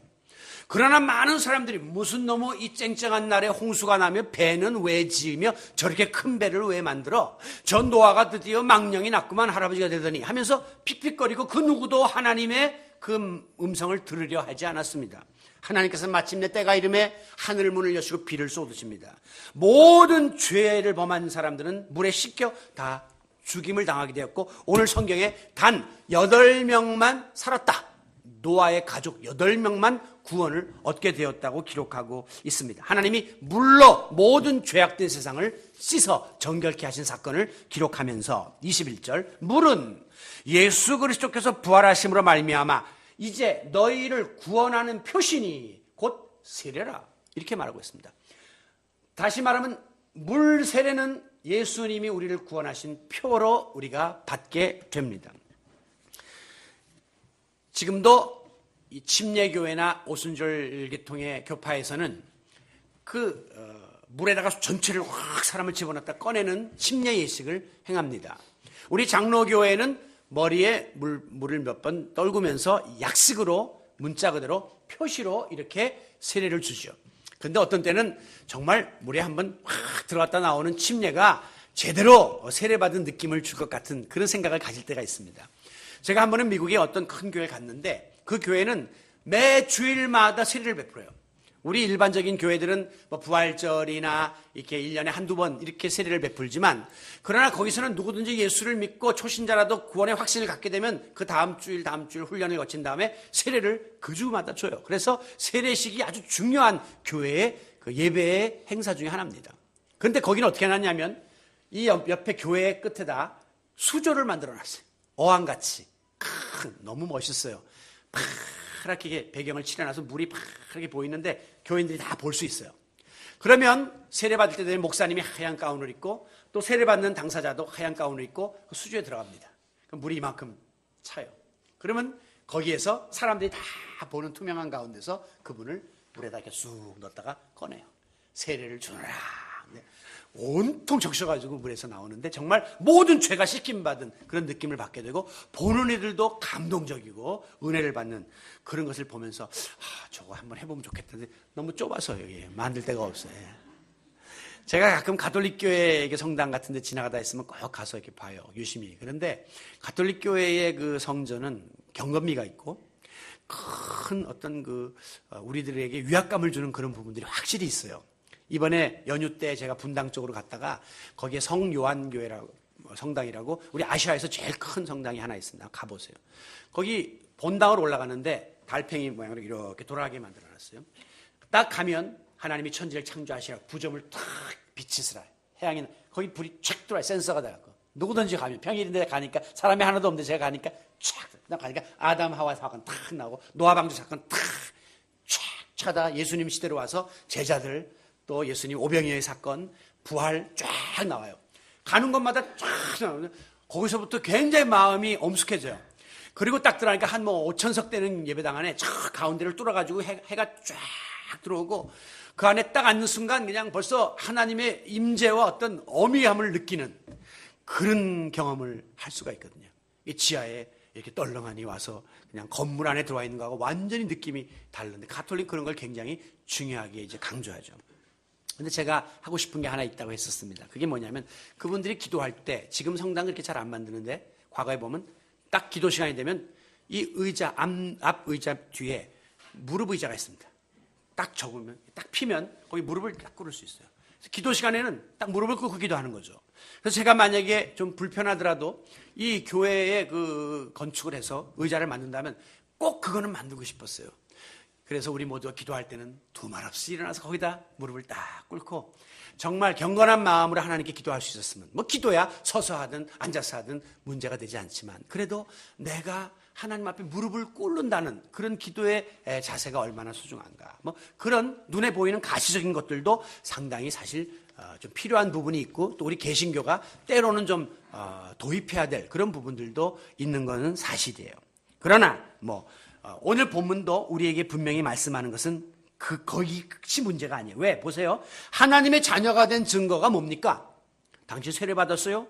그러나 많은 사람들이 무슨 너무 이 쨍쨍한 날에 홍수가 나며 배는 왜 지으며 저렇게 큰 배를 왜 만들어? 저 노아가 드디어 망령이 났구만 할아버지가 되더니 하면서 픽픽거리고 그 누구도 하나님의 그 음성을 들으려 하지 않았습니다. 하나님께서 마침내 때가 이름에 하늘 문을 여시고 비를 쏟으십니다. 모든 죄를 범한 사람들은 물에 씻겨 다 죽임을 당하게 되었고 오늘 성경에 단 8명만 살았다. 노아의 가족 8명만 구원을 얻게 되었다고 기록하고 있습니다. 하나님이 물로 모든 죄악된 세상을 씻어 정결케 하신 사건을 기록하면서 21절 물은 예수 그리스도께서 부활하심으로 말미암아 이제 너희를 구원하는 표시니 곧 세례라 이렇게 말하고 있습니다. 다시 말하면 물 세례는 예수님이 우리를 구원하신 표로 우리가 받게 됩니다. 지금도 이 침례교회나 오순절 계통의 교파에서는 물에다가 전체를 확 사람을 집어넣다 꺼내는 침례 예식을 행합니다. 우리 장로교회는 머리에 물을 몇 번 떨구면서 약식으로 문자 그대로 표시로 이렇게 세례를 주죠. 근데 어떤 때는 정말 물에 한번 확 들어갔다 나오는 침례가 제대로 세례받은 느낌을 줄 것 같은 그런 생각을 가질 때가 있습니다. 제가 한 번은 미국의 어떤 큰 교회를 갔는데 그 교회는 매 주일마다 세례를 베풀어요. 우리 일반적인 교회들은 뭐 부활절이나 이렇게 1년에 한두 번 이렇게 세례를 베풀지만 그러나 거기서는 누구든지 예수를 믿고 초신자라도 구원의 확신을 갖게 되면 그 다음 주일 훈련을 거친 다음에 세례를 그 주마다 줘요. 그래서 세례식이 아주 중요한 교회의 그 예배의 행사 중에 하나입니다. 그런데 거기는 어떻게 해놨냐면 이 옆에 교회 끝에다 수조를 만들어 놨어요. 어항같이. 너무 멋있어요. 파랗게 배경을 칠해놔서 물이 파랗게 보이는데 교인들이 다 볼 수 있어요. 그러면 세례받을 때 되면 목사님이 하얀 가운을 입고 또 세례받는 당사자도 하얀 가운을 입고 그 수조에 들어갑니다. 그럼 물이 이만큼 차요. 그러면 거기에서 사람들이 다 보는 투명한 가운데서 그분을 물에다 이렇게 쑥 넣었다가 꺼내요. 세례를 주노라. 온통 적셔가지고 물에서 나오는데 정말 모든 죄가 씻김받은 그런 느낌을 받게 되고 보는 이들도 감동적이고 은혜를 받는 그런 것을 보면서 저거 한번 해보면 좋겠다는데 너무 좁아서 여기 만들 데가 없어요. 제가 가끔 가톨릭 교회 성당 같은 데 지나가다 있으면 꼭 가서 이렇게 봐요. 유심히. 그런데 가톨릭 교회의 그 성전은 경건미가 있고 큰 어떤 우리들에게 위압감을 주는 그런 부분들이 확실히 있어요. 이번에 연휴 때 제가 분당 쪽으로 갔다가 거기에 성요한교회라고 성당이라고 우리 아시아에서 제일 큰 성당이 하나 있습니다. 가보세요. 거기 본당으로 올라가는데 달팽이 모양으로 이렇게 돌아가게 만들어놨어요. 딱 가면 하나님이 천지를 창조하시라 부점을 탁 비치시라 해양에 거기 불이 촥 들어와요. 센서가 돼갖고 누구든지 가면 평일인데 가니까 사람이 하나도 없는데 제가 가니까 촥 가니까 아담 하와 사건 탁 나오고 노아 방주 사건 탁 촥 차다 예수님 시대로 와서 제자들 또 예수님 오병이어의 사건, 부활 쫙 나와요. 가는 곳마다 쫙 나오면 거기서부터 굉장히 마음이 엄숙해져요. 그리고 딱 들어가니까 한 5,000석 되는 예배당 안에 저 가운데를 뚫어가지고 해가 쫙 들어오고 그 안에 딱 앉는 순간 그냥 벌써 하나님의 임재와 어떤 어미함을 느끼는 그런 경험을 할 수가 있거든요. 이 지하에 이렇게 떨렁하니 와서 그냥 건물 안에 들어와 있는 거하고 완전히 느낌이 다른데 가톨릭 그런 걸 굉장히 중요하게 이제 강조하죠. 근데 제가 하고 싶은 게 하나 있다고 했었습니다. 그게 뭐냐면 그분들이 기도할 때 지금 성당 그렇게 잘 안 만드는데 과거에 보면 딱 기도 시간이 되면 이 의자 앞 의자 뒤에 무릎 의자가 있습니다. 딱 접으면 딱 피면 거기 무릎을 딱 꿇을 수 있어요. 그래서 기도 시간에는 딱 무릎을 꿇고 기도하는 거죠. 그래서 제가 만약에 좀 불편하더라도 이 교회에 그 건축을 해서 의자를 만든다면 꼭 그거는 만들고 싶었어요. 그래서 우리 모두가 기도할 때는 두말 없이 일어나서 거기다 무릎을 딱 꿇고 정말 경건한 마음으로 하나님께 기도할 수 있었으면 뭐 기도야 서서 하든 앉아서 하든 문제가 되지 않지만 그래도 내가 하나님 앞에 무릎을 꿇는다는 그런 기도의 자세가 얼마나 소중한가. 뭐 그런 눈에 보이는 가시적인 것들도 상당히 사실 좀 필요한 부분이 있고 또 우리 개신교가 때로는 좀 도입해야 될 그런 부분들도 있는 것은 사실이에요. 그러나 오늘 본문도 우리에게 분명히 말씀하는 것은 거기 끝이 문제가 아니에요. 왜? 보세요. 하나님의 자녀가 된 증거가 뭡니까? 당신 세례 받았어요?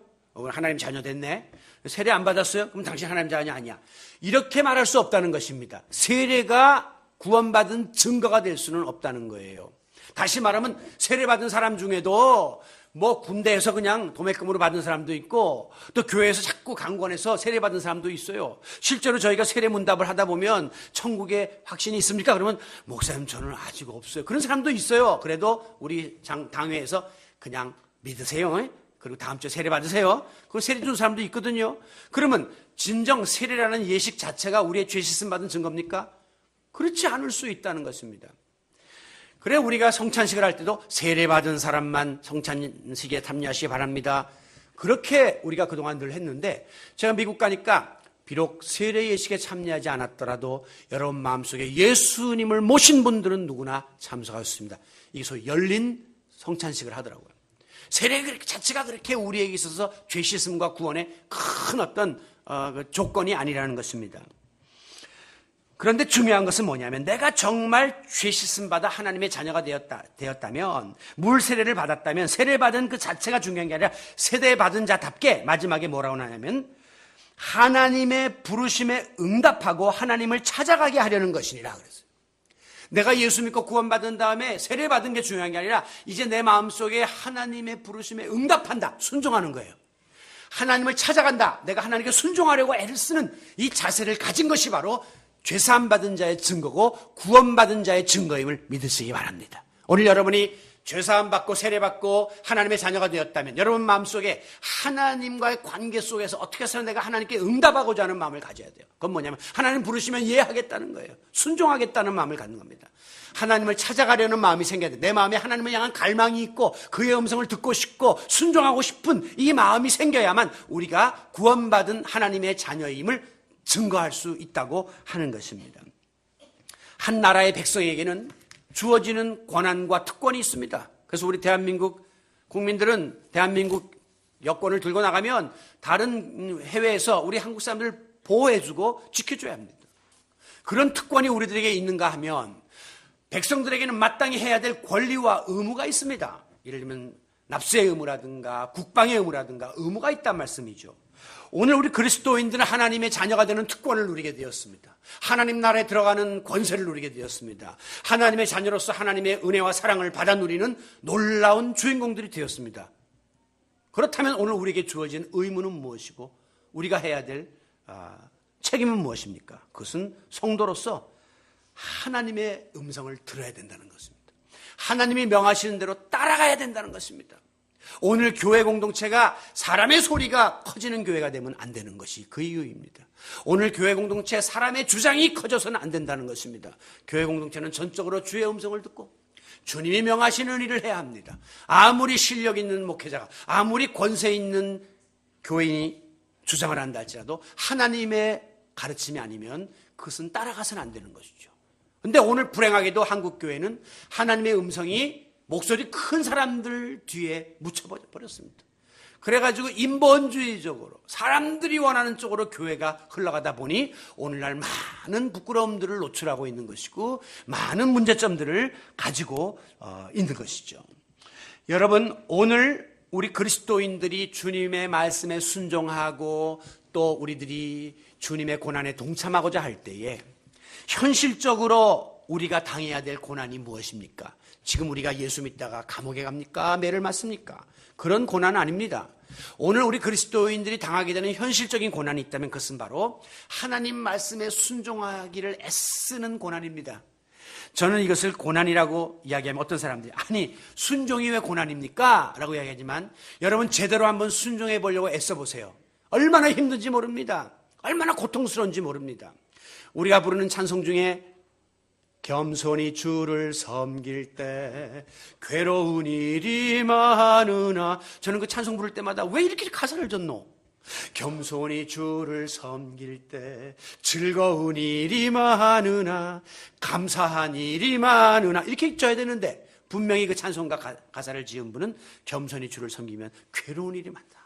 하나님 자녀 됐네. 세례 안 받았어요? 그럼 당신 하나님 자녀 아니야. 이렇게 말할 수 없다는 것입니다. 세례가 구원받은 증거가 될 수는 없다는 거예요. 다시 말하면 세례받은 사람 중에도 뭐 군대에서 그냥 도매금으로 받은 사람도 있고 또 교회에서 자꾸 강권해서 세례받은 사람도 있어요. 실제로 저희가 세례문답을 하다 보면 천국에 확신이 있습니까? 그러면 목사님 저는 아직 없어요. 그런 사람도 있어요. 그래도 우리 당회에서 그냥 믿으세요. 그리고 다음 주에 세례 받으세요. 그리고 세례 준 사람도 있거든요. 그러면 진정 세례라는 예식 자체가 우리의 죄 씻음 받은 증거입니까? 그렇지 않을 수 있다는 것입니다. 그래 우리가 성찬식을 할 때도 세례받은 사람만 성찬식에 참여하시기 바랍니다. 그렇게 우리가 그동안 늘 했는데 제가 미국 가니까 비록 세례 예식에 참여하지 않았더라도 여러분 마음속에 예수님을 모신 분들은 누구나 참석할 수 있습니다. 이게 소위 열린 성찬식을 하더라고요. 세례 자체가 그렇게 우리에게 있어서 죄 씻음과 구원의 큰 어떤 조건이 아니라는 것입니다. 그런데 중요한 것은 뭐냐면 내가 정말 죄 씻음 받아 하나님의 자녀가 되었다면 물 세례를 받았다면 세례받은 그 자체가 중요한 게 아니라 세례받은 자답게 마지막에 뭐라고 하냐면 하나님의 부르심에 응답하고 하나님을 찾아가게 하려는 것이니라 그랬어요. 내가 예수 믿고 구원받은 다음에 세례받은 게 중요한 게 아니라 이제 내 마음속에 하나님의 부르심에 응답한다, 순종하는 거예요. 하나님을 찾아간다, 내가 하나님께 순종하려고 애를 쓰는 이 자세를 가진 것이 바로 죄사함 받은 자의 증거고 구원받은 자의 증거임을 믿으시기 바랍니다. 오늘 여러분이 죄사함 받고 세례 받고 하나님의 자녀가 되었다면 여러분 마음속에 하나님과의 관계 속에서 어떻게 해서 내가 하나님께 응답하고자 하는 마음을 가져야 돼요. 그건 뭐냐면 하나님 부르시면 이해하겠다는 거예요. 순종하겠다는 마음을 갖는 겁니다. 하나님을 찾아가려는 마음이 생겨야 돼요. 내 마음에 하나님을 향한 갈망이 있고 그의 음성을 듣고 싶고 순종하고 싶은 이 마음이 생겨야만 우리가 구원받은 하나님의 자녀임을 증거할 수 있다고 하는 것입니다. 한 나라의 백성에게는 주어지는 권한과 특권이 있습니다. 그래서 우리 대한민국 국민들은 대한민국 여권을 들고 나가면 다른 해외에서 우리 한국 사람들을 보호해주고 지켜줘야 합니다. 그런 특권이 우리들에게 있는가 하면 백성들에게는 마땅히 해야 될 권리와 의무가 있습니다. 예를 들면 납세의 의무라든가 국방의 의무라든가 의무가 있단 말씀이죠. 오늘 우리 그리스도인들은 하나님의 자녀가 되는 특권을 누리게 되었습니다. 하나님 나라에 들어가는 권세를 누리게 되었습니다. 하나님의 자녀로서 하나님의 은혜와 사랑을 받아 누리는 놀라운 주인공들이 되었습니다. 그렇다면 오늘 우리에게 주어진 의무는 무엇이고 우리가 해야 될 책임은 무엇입니까? 그것은 성도로서 하나님의 음성을 들어야 된다는 것입니다. 하나님이 명하시는 대로 따라가야 된다는 것입니다. 오늘 교회 공동체가 사람의 소리가 커지는 교회가 되면 안 되는 것이 그 이유입니다. 오늘 교회 공동체 사람의 주장이 커져서는 안 된다는 것입니다. 교회 공동체는 전적으로 주의 음성을 듣고 주님이 명하시는 일을 해야 합니다. 아무리 실력 있는 목회자가 아무리 권세 있는 교인이 주장을 한다 할지라도 하나님의 가르침이 아니면 그것은 따라가서는 안 되는 것이죠. 그런데 오늘 불행하게도 한국 교회는 하나님의 음성이 목소리 큰 사람들 뒤에 묻혀버렸습니다. 그래가지고 인본주의적으로 사람들이 원하는 쪽으로 교회가 흘러가다 보니 오늘날 많은 부끄러움들을 노출하고 있는 것이고 많은 문제점들을 가지고 있는 것이죠. 여러분 오늘 우리 그리스도인들이 주님의 말씀에 순종하고 또 우리들이 주님의 고난에 동참하고자 할 때에 현실적으로 우리가 당해야 될 고난이 무엇입니까? 지금 우리가 예수 믿다가 감옥에 갑니까? 매를 맞습니까? 그런 고난은 아닙니다. 오늘 우리 그리스도인들이 당하게 되는 현실적인 고난이 있다면 그것은 바로 하나님 말씀에 순종하기를 애쓰는 고난입니다. 저는 이것을 고난이라고 이야기하면 어떤 사람들이 아니 순종이 왜 고난입니까? 라고 이야기하지만 여러분 제대로 한번 순종해 보려고 애써 보세요. 얼마나 힘든지 모릅니다. 얼마나 고통스러운지 모릅니다. 우리가 부르는 찬송 중에 겸손히 주를 섬길 때 괴로운 일이 많으나 저는 그 찬송 부를 때마다 왜 이렇게 가사를 줬노? 겸손히 주를 섬길 때 즐거운 일이 많으나 감사한 일이 많으나 이렇게 줘야 되는데 분명히 그 찬송가 가사를 지은 분은 겸손히 주를 섬기면 괴로운 일이 많다.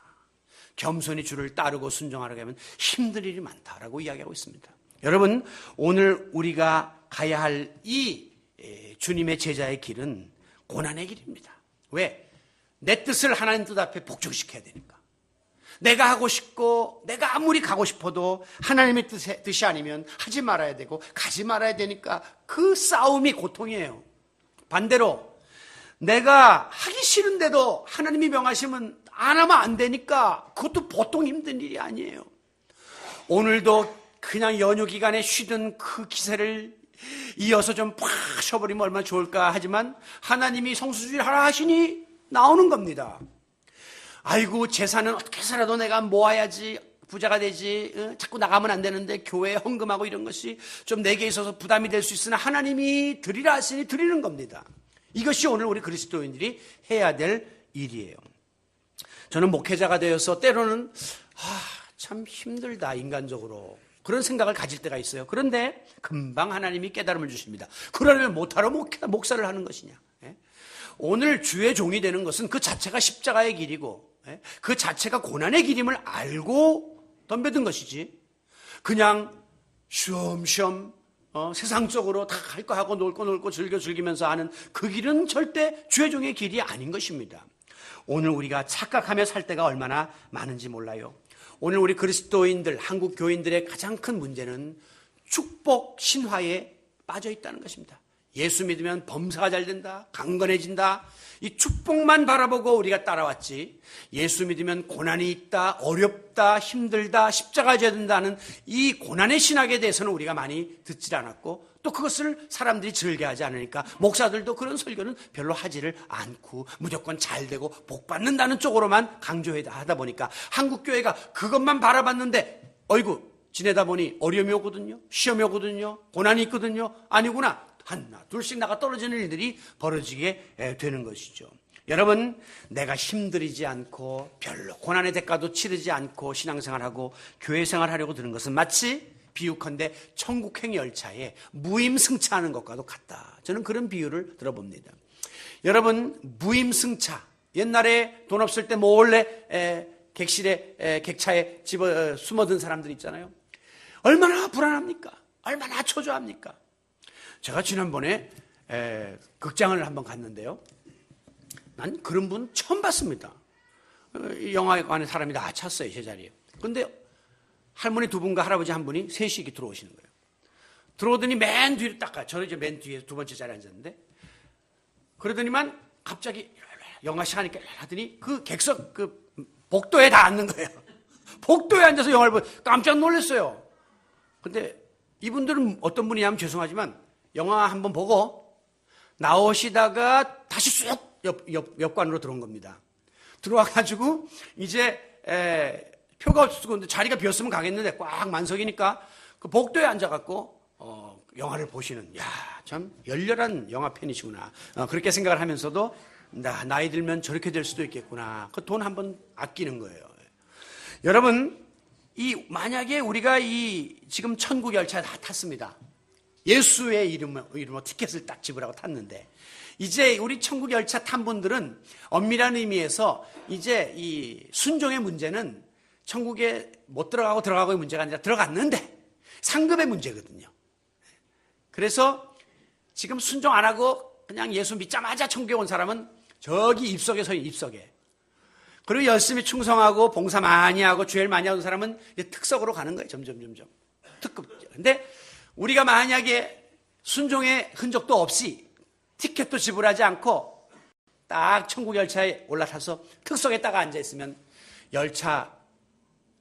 겸손히 주를 따르고 순종하려고 하면 힘든 일이 많다라고 이야기하고 있습니다. 여러분 오늘 우리가 가야 할 이 주님의 제자의 길은 고난의 길입니다. 왜? 내 뜻을 하나님 뜻 앞에 복종시켜야 되니까. 내가 하고 싶고 내가 아무리 가고 싶어도 하나님의 뜻이 아니면 하지 말아야 되고 가지 말아야 되니까 그 싸움이 고통이에요. 반대로 내가 하기 싫은데도 하나님이 명하시면 안 하면 안 되니까 그것도 보통 힘든 일이 아니에요. 오늘도 그냥 연휴 기간에 쉬던 그 기세를 이어서 좀 팍 쉬어버리면 얼마나 좋을까 하지만 하나님이 성수주일 하라 하시니 나오는 겁니다. 아이고 재산은 어떻게 해서라도 내가 모아야지 부자가 되지, 자꾸 나가면 안 되는데 교회에 헌금하고 이런 것이 좀 내게 있어서 부담이 될 수 있으나 하나님이 드리라 하시니 드리는 겁니다. 이것이 오늘 우리 그리스도인들이 해야 될 일이에요. 저는 목회자가 되어서 때로는 참 힘들다 인간적으로 그런 생각을 가질 때가 있어요. 그런데 금방 하나님이 깨달음을 주십니다. 그러려면 못하러 목사를 하는 것이냐. 오늘 주의 종이 되는 것은 그 자체가 십자가의 길이고 그 자체가 고난의 길임을 알고 덤벼든 것이지 그냥 쉬엄쉬엄 세상적으로 다 할 거 하고 놀고 즐기면서 하는 그 길은 절대 주의 종의 길이 아닌 것입니다. 오늘 우리가 착각하며 살 때가 얼마나 많은지 몰라요. 오늘 우리 그리스도인들, 한국 교인들의 가장 큰 문제는 축복 신화에 빠져 있다는 것입니다. 예수 믿으면 범사가 잘 된다, 강건해진다, 이 축복만 바라보고 우리가 따라왔지 예수 믿으면 고난이 있다, 어렵다, 힘들다, 십자가 져야 된다는 이 고난의 신학에 대해서는 우리가 많이 듣질 않았고 또 그것을 사람들이 즐겨하지 않으니까 목사들도 그런 설교는 별로 하지를 않고 무조건 잘 되고 복 받는다는 쪽으로만 강조하다 보니까 한국교회가 그것만 바라봤는데 어이구 지내다 보니 어려움이 오거든요, 시험이 오거든요, 고난이 있거든요. 아니구나, 하나 둘씩 나가 떨어지는 일들이 벌어지게 되는 것이죠. 여러분, 내가 힘들이지 않고 별로 고난의 대가도 치르지 않고 신앙생활하고 교회생활하려고 드는 것은 마치 비유컨대 천국행 열차에 무임승차하는 것과도 같다. 저는 그런 비유를 들어봅니다. 여러분, 무임승차, 옛날에 돈 없을 때 몰래 객실에 객차에 숨어든 사람들 있잖아요. 얼마나 불안합니까? 얼마나 초조합니까? 제가 지난번에 극장을 한번 갔는데요. 난 그런 분 처음 봤습니다. 영화관에 사람이 다 찼어요, 제자리에. 근데 할머니 두 분과 할아버지 한 분이 셋이 이렇게 들어오시는 거예요. 들어오더니 맨 뒤로 딱 가요. 저는 이제 맨 뒤에 두 번째 자리에 앉았는데 그러더니만 갑자기 영화 시간이니까 하더니 그 객석 그 복도에 다 앉는 거예요. 복도에 앉아서 영화를 보고 깜짝 놀랐어요. 근데 이분들은 어떤 분이냐면 죄송하지만 영화 한번 보고 나오시다가 다시 쑥 옆관으로 들어온 겁니다. 들어와가지고 이제 표가 없었고 자리가 비었으면 가겠는데 꽉 만석이니까 그 복도에 앉아갖고 영화를 보시는, 야, 참 열렬한 영화 팬이시구나. 그렇게 생각을 하면서도 나이 들면 저렇게 될 수도 있겠구나. 그 돈 한번 아끼는 거예요. 여러분, 만약에 우리가 지금 천국 열차 다 탔습니다. 예수의 이름으로 티켓을 딱 지불하고 탔는데 이제 우리 천국 열차 탄 분들은 엄밀한 의미에서 이제 이 순종의 문제는 천국에 못 들어가고의 문제가 아니라 들어갔는데 상급의 문제거든요. 그래서 지금 순종 안 하고 그냥 예수 믿자마자 천국에 온 사람은 저기 입석에 서요, 입석에. 그리고 열심히 충성하고 봉사 많이 하고 주일 많이 하는 사람은 이제 특석으로 가는 거예요. 점점. 특급. 근데 우리가 만약에 순종의 흔적도 없이 티켓도 지불하지 않고 딱 천국 열차에 올라타서 특석에 딱 앉아있으면 열차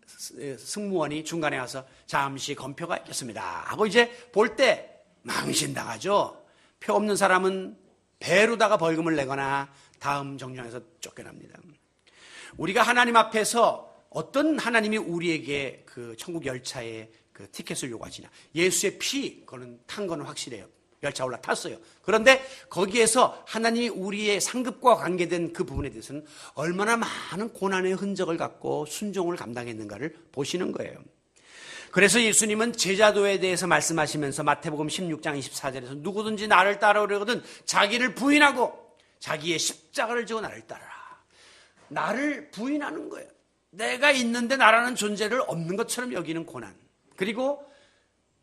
승무원이 중간에 와서 잠시 검표가 있겠습니다 하고 이제 볼 때 망신당하죠. 표 없는 사람은 배로다가 벌금을 내거나 다음 정류장에서 쫓겨납니다. 우리가 하나님 앞에서 어떤 하나님이 우리에게 그 천국 열차에 그 티켓을 요구하시냐. 예수의 피, 그거는 탄 거는 확실해요. 열차 올라탔어요. 그런데 거기에서 하나님이 우리의 상급과 관계된 그 부분에 대해서는 얼마나 많은 고난의 흔적을 갖고 순종을 감당했는가를 보시는 거예요. 그래서 예수님은 제자도에 대해서 말씀하시면서 마태복음 16장 24절에서 누구든지 나를 따라오려거든 자기를 부인하고 자기의 십자가를 지고 나를 따르라. 나를 부인하는 거예요. 내가 있는데 나라는 존재를 없는 것처럼 여기는 고난. 그리고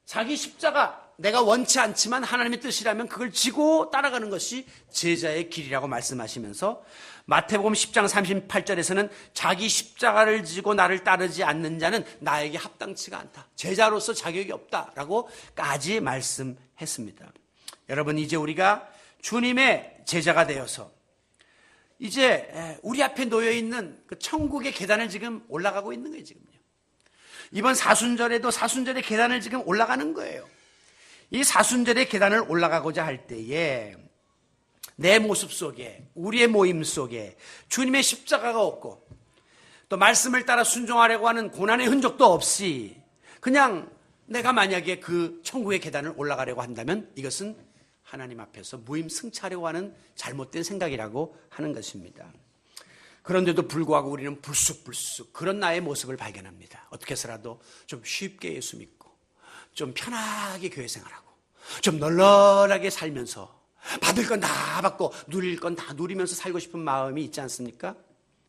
자기 십자가, 내가 원치 않지만 하나님의 뜻이라면 그걸 지고 따라가는 것이 제자의 길이라고 말씀하시면서 마태복음 10장 38절에서는 자기 십자가를 지고 나를 따르지 않는 자는 나에게 합당치가 않다. 제자로서 자격이 없다라고까지 말씀했습니다. 여러분, 이제 우리가 주님의 제자가 되어서 이제 우리 앞에 놓여 있는 그 천국의 계단을 지금 올라가고 있는 거예요, 지금요. 이번 사순절에도 사순절의 계단을 지금 올라가는 거예요. 이 사순절의 계단을 올라가고자 할 때에 내 모습 속에, 우리의 모임 속에 주님의 십자가가 없고 또 말씀을 따라 순종하려고 하는 고난의 흔적도 없이 그냥 내가 만약에 그 천국의 계단을 올라가려고 한다면 이것은 하나님 앞에서 무임승차하려고 하는 잘못된 생각이라고 하는 것입니다. 그런데도 불구하고 우리는 불쑥불쑥 그런 나의 모습을 발견합니다. 어떻게 해서라도 좀 쉽게 예수 믿고 좀 편하게 교회 생활하고 좀 널널하게 살면서 받을 건 다 받고 누릴 건 다 누리면서 살고 싶은 마음이 있지 않습니까?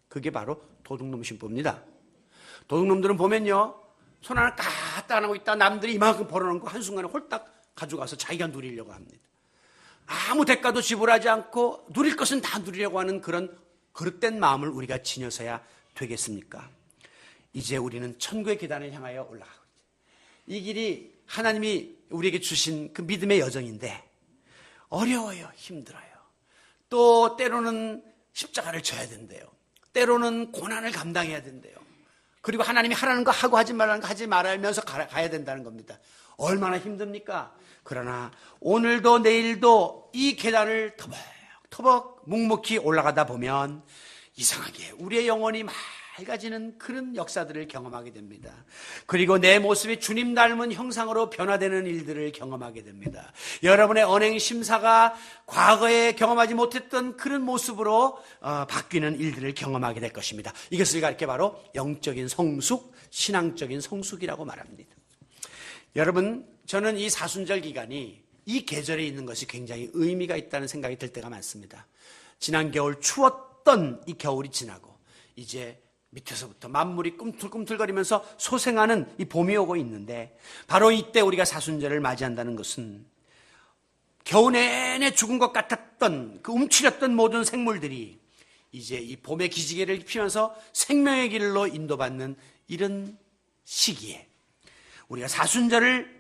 그게 바로 도둑놈 신부입니다. 도둑놈들은 보면요, 손 하나 까딱 안 하고 있다 남들이 이만큼 벌어놓은 거 한순간에 홀딱 가져가서 자기가 누리려고 합니다. 아무 대가도 지불하지 않고 누릴 것은 다 누리려고 하는 그런 그릇된 마음을 우리가 지녀서야 되겠습니까? 이제 우리는 천국의 계단을 향하여 올라가고 있죠. 이 길이 하나님이 우리에게 주신 그 믿음의 여정인데 어려워요. 힘들어요. 또 때로는 십자가를 져야 된대요. 때로는 고난을 감당해야 된대요. 그리고 하나님이 하라는 거 하고 하지 말라는 거 하지 말아야면서 가야 된다는 겁니다. 얼마나 힘듭니까? 그러나 오늘도 내일도 이 계단을 터벅터벅 묵묵히 올라가다 보면 이상하게 우리의 영혼이 맑아지는 그런 역사들을 경험하게 됩니다. 그리고 내 모습이 주님 닮은 형상으로 변화되는 일들을 경험하게 됩니다. 여러분의 언행 심사가 과거에 경험하지 못했던 그런 모습으로 바뀌는 일들을 경험하게 될 것입니다. 이것을 가리켜 바로 영적인 성숙, 신앙적인 성숙이라고 말합니다. 여러분, 저는 이 사순절 기간이 이 계절에 있는 것이 굉장히 의미가 있다는 생각이 들 때가 많습니다. 지난 겨울 추웠던 이 겨울이 지나고 이제 밑에서부터 만물이 꿈틀꿈틀거리면서 소생하는 이 봄이 오고 있는데 바로 이때 우리가 사순절을 맞이한다는 것은 겨우 내내 죽은 것 같았던 그 움츠렸던 모든 생물들이 이제 이 봄의 기지개를 피면서 생명의 길로 인도받는 이런 시기에 우리가 사순절을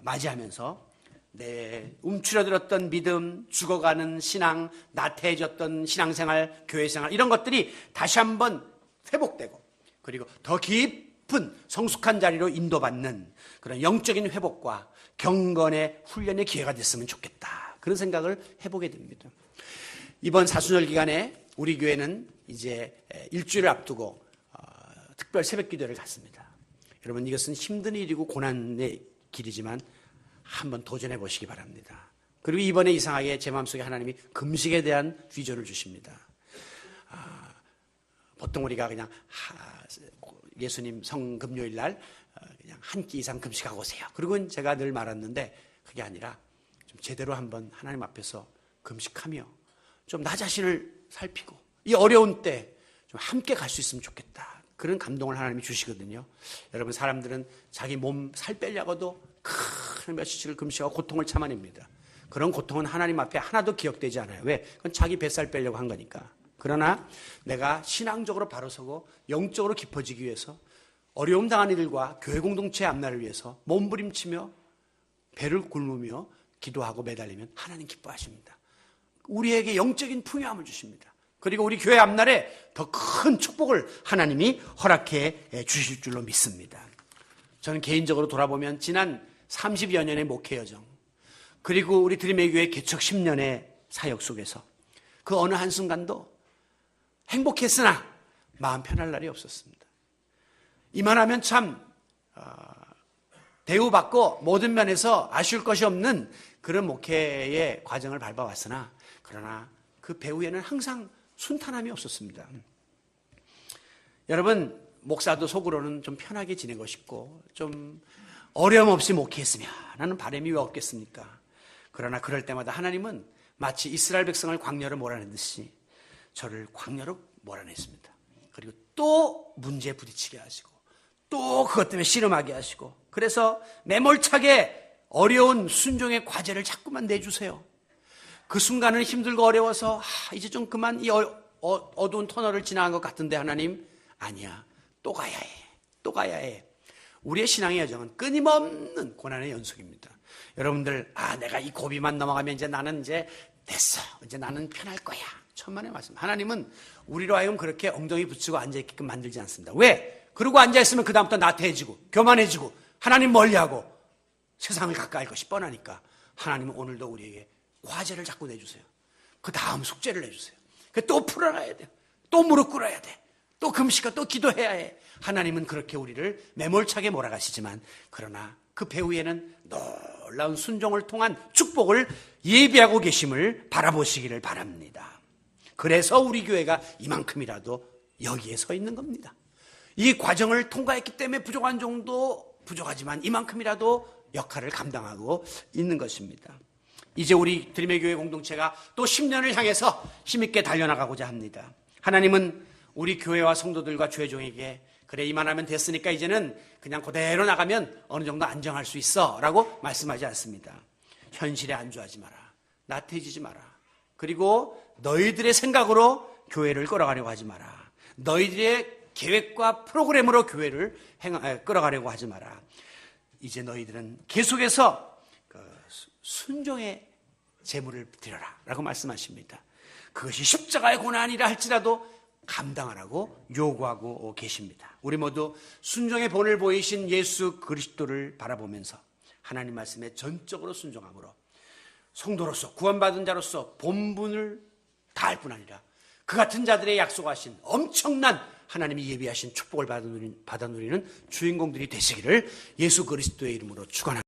맞이하면서 내 움츠러들었던 믿음, 죽어가는 신앙, 나태해졌던 신앙생활, 교회생활 이런 것들이 다시 한번 회복되고 그리고 더 깊은 성숙한 자리로 인도받는 그런 영적인 회복과 경건의 훈련의 기회가 됐으면 좋겠다. 그런 생각을 해보게 됩니다. 이번 사순절 기간에 우리 교회는 이제 일주일을 앞두고 특별 새벽 기도를 갖습니다. 여러분, 이것은 힘든 일이고 고난의 길이지만 한번 도전해 보시기 바랍니다. 그리고 이번에 이상하게 제 마음속에 하나님이 금식에 대한 비전을 주십니다. 보통 우리가 그냥 예수님 성금요일 날 그냥 한 끼 이상 금식하고 오세요. 그리고 제가 늘 말았는데 그게 아니라 좀 제대로 한번 하나님 앞에서 금식하며 좀 나 자신을 살피고 이 어려운 때 좀 함께 갈 수 있으면 좋겠다. 그런 감동을 하나님이 주시거든요. 여러분, 사람들은 자기 몸 살 빼려고도 큰 며칠을 금식하고 고통을 참아냅니다. 그런 고통은 하나님 앞에 하나도 기억되지 않아요. 왜? 그건 자기 뱃살 빼려고 한 거니까. 그러나 내가 신앙적으로 바로 서고 영적으로 깊어지기 위해서 어려움 당한 이들과 교회 공동체의 앞날을 위해서 몸부림치며 배를 굶으며 기도하고 매달리면 하나님 기뻐하십니다. 우리에게 영적인 풍요함을 주십니다. 그리고 우리 교회 앞날에 더 큰 축복을 하나님이 허락해 주실 줄로 믿습니다. 저는 개인적으로 돌아보면 지난 30여 년의 목회 여정 그리고 우리 드림의 교회 개척 10년의 사역 속에서 그 어느 한순간도 행복했으나 마음 편할 날이 없었습니다. 이만하면 참 대우받고 모든 면에서 아쉬울 것이 없는 그런 목회의 과정을 밟아왔으나 그러나 그 배후에는 항상 순탄함이 없었습니다. 여러분, 목사도 속으로는 좀 편하게 지내고 싶고 좀 어려움 없이 목회했으면 하는 바람이 왜 없겠습니까? 그러나 그럴 때마다 하나님은 마치 이스라엘 백성을 광야로 몰아내듯이 저를 광야로 몰아냈습니다. 그리고 또 문제에 부딪히게 하시고 또 그것 때문에 씨름하게 하시고, 그래서 매몰차게 어려운 순종의 과제를 자꾸만 내주세요. 그 순간은 힘들고 어려워서 이제 좀 그만 이 어두운 터널을 지나간 것 같은데 하나님, 아니야, 또 가야 해, 또 가야 해. 우리의 신앙의 여정은 끊임없는 고난의 연속입니다. 여러분들, 내가 이 고비만 넘어가면 이제 나는 이제 됐어, 이제 나는 편할 거야, 천만의 말씀. 하나님은 우리로 하여금 그렇게 엉덩이 붙이고 앉아있게끔 만들지 않습니다. 왜? 그러고 앉아있으면 그 다음부터 나태해지고 교만해지고 하나님 멀리하고 세상을 가까이 할 것이 뻔하니까 하나님은 오늘도 우리에게 과제를 자꾸 내주세요. 그 다음 숙제를 내주세요. 또 풀어놔야 돼요. 또 무릎 꿇어야 돼. 또 금식하고 또 기도해야 해. 하나님은 그렇게 우리를 매몰차게 몰아가시지만, 그러나 그 배후에는 놀라운 순종을 통한 축복을 예비하고 계심을 바라보시기를 바랍니다. 그래서 우리 교회가 이만큼이라도 여기에 서 있는 겁니다. 이 과정을 통과했기 때문에 부족한 정도 부족하지만 이만큼이라도 역할을 감당하고 있는 것입니다. 이제 우리 드림의 교회 공동체가 또 10년을 향해서 힘있게 달려나가고자 합니다. 하나님은 우리 교회와 성도들과 주회종에게, 그래, 이만하면 됐으니까 이제는 그냥 그대로 나가면 어느 정도 안정할 수 있어 라고 말씀하지 않습니다. 현실에 안주하지 마라, 나태해지지 마라, 그리고 너희들의 생각으로 교회를 끌어가려고 하지 마라, 너희들의 계획과 프로그램으로 교회를 끌어가려고 하지 마라. 이제 너희들은 계속해서 순종의 제물을 드려라 라고 말씀하십니다. 그것이 십자가의 고난이라 할지라도 감당하라고 요구하고 계십니다. 우리 모두 순종의 본을 보이신 예수 그리스도를 바라보면서 하나님 말씀에 전적으로 순종함으로 성도로서, 구원받은 자로서 본분을 다할 뿐 아니라 그 같은 자들의 약속하신 엄청난 하나님이 예비하신 축복을 받아 누리는 주인공들이 되시기를 예수 그리스도의 이름으로 축원합니다.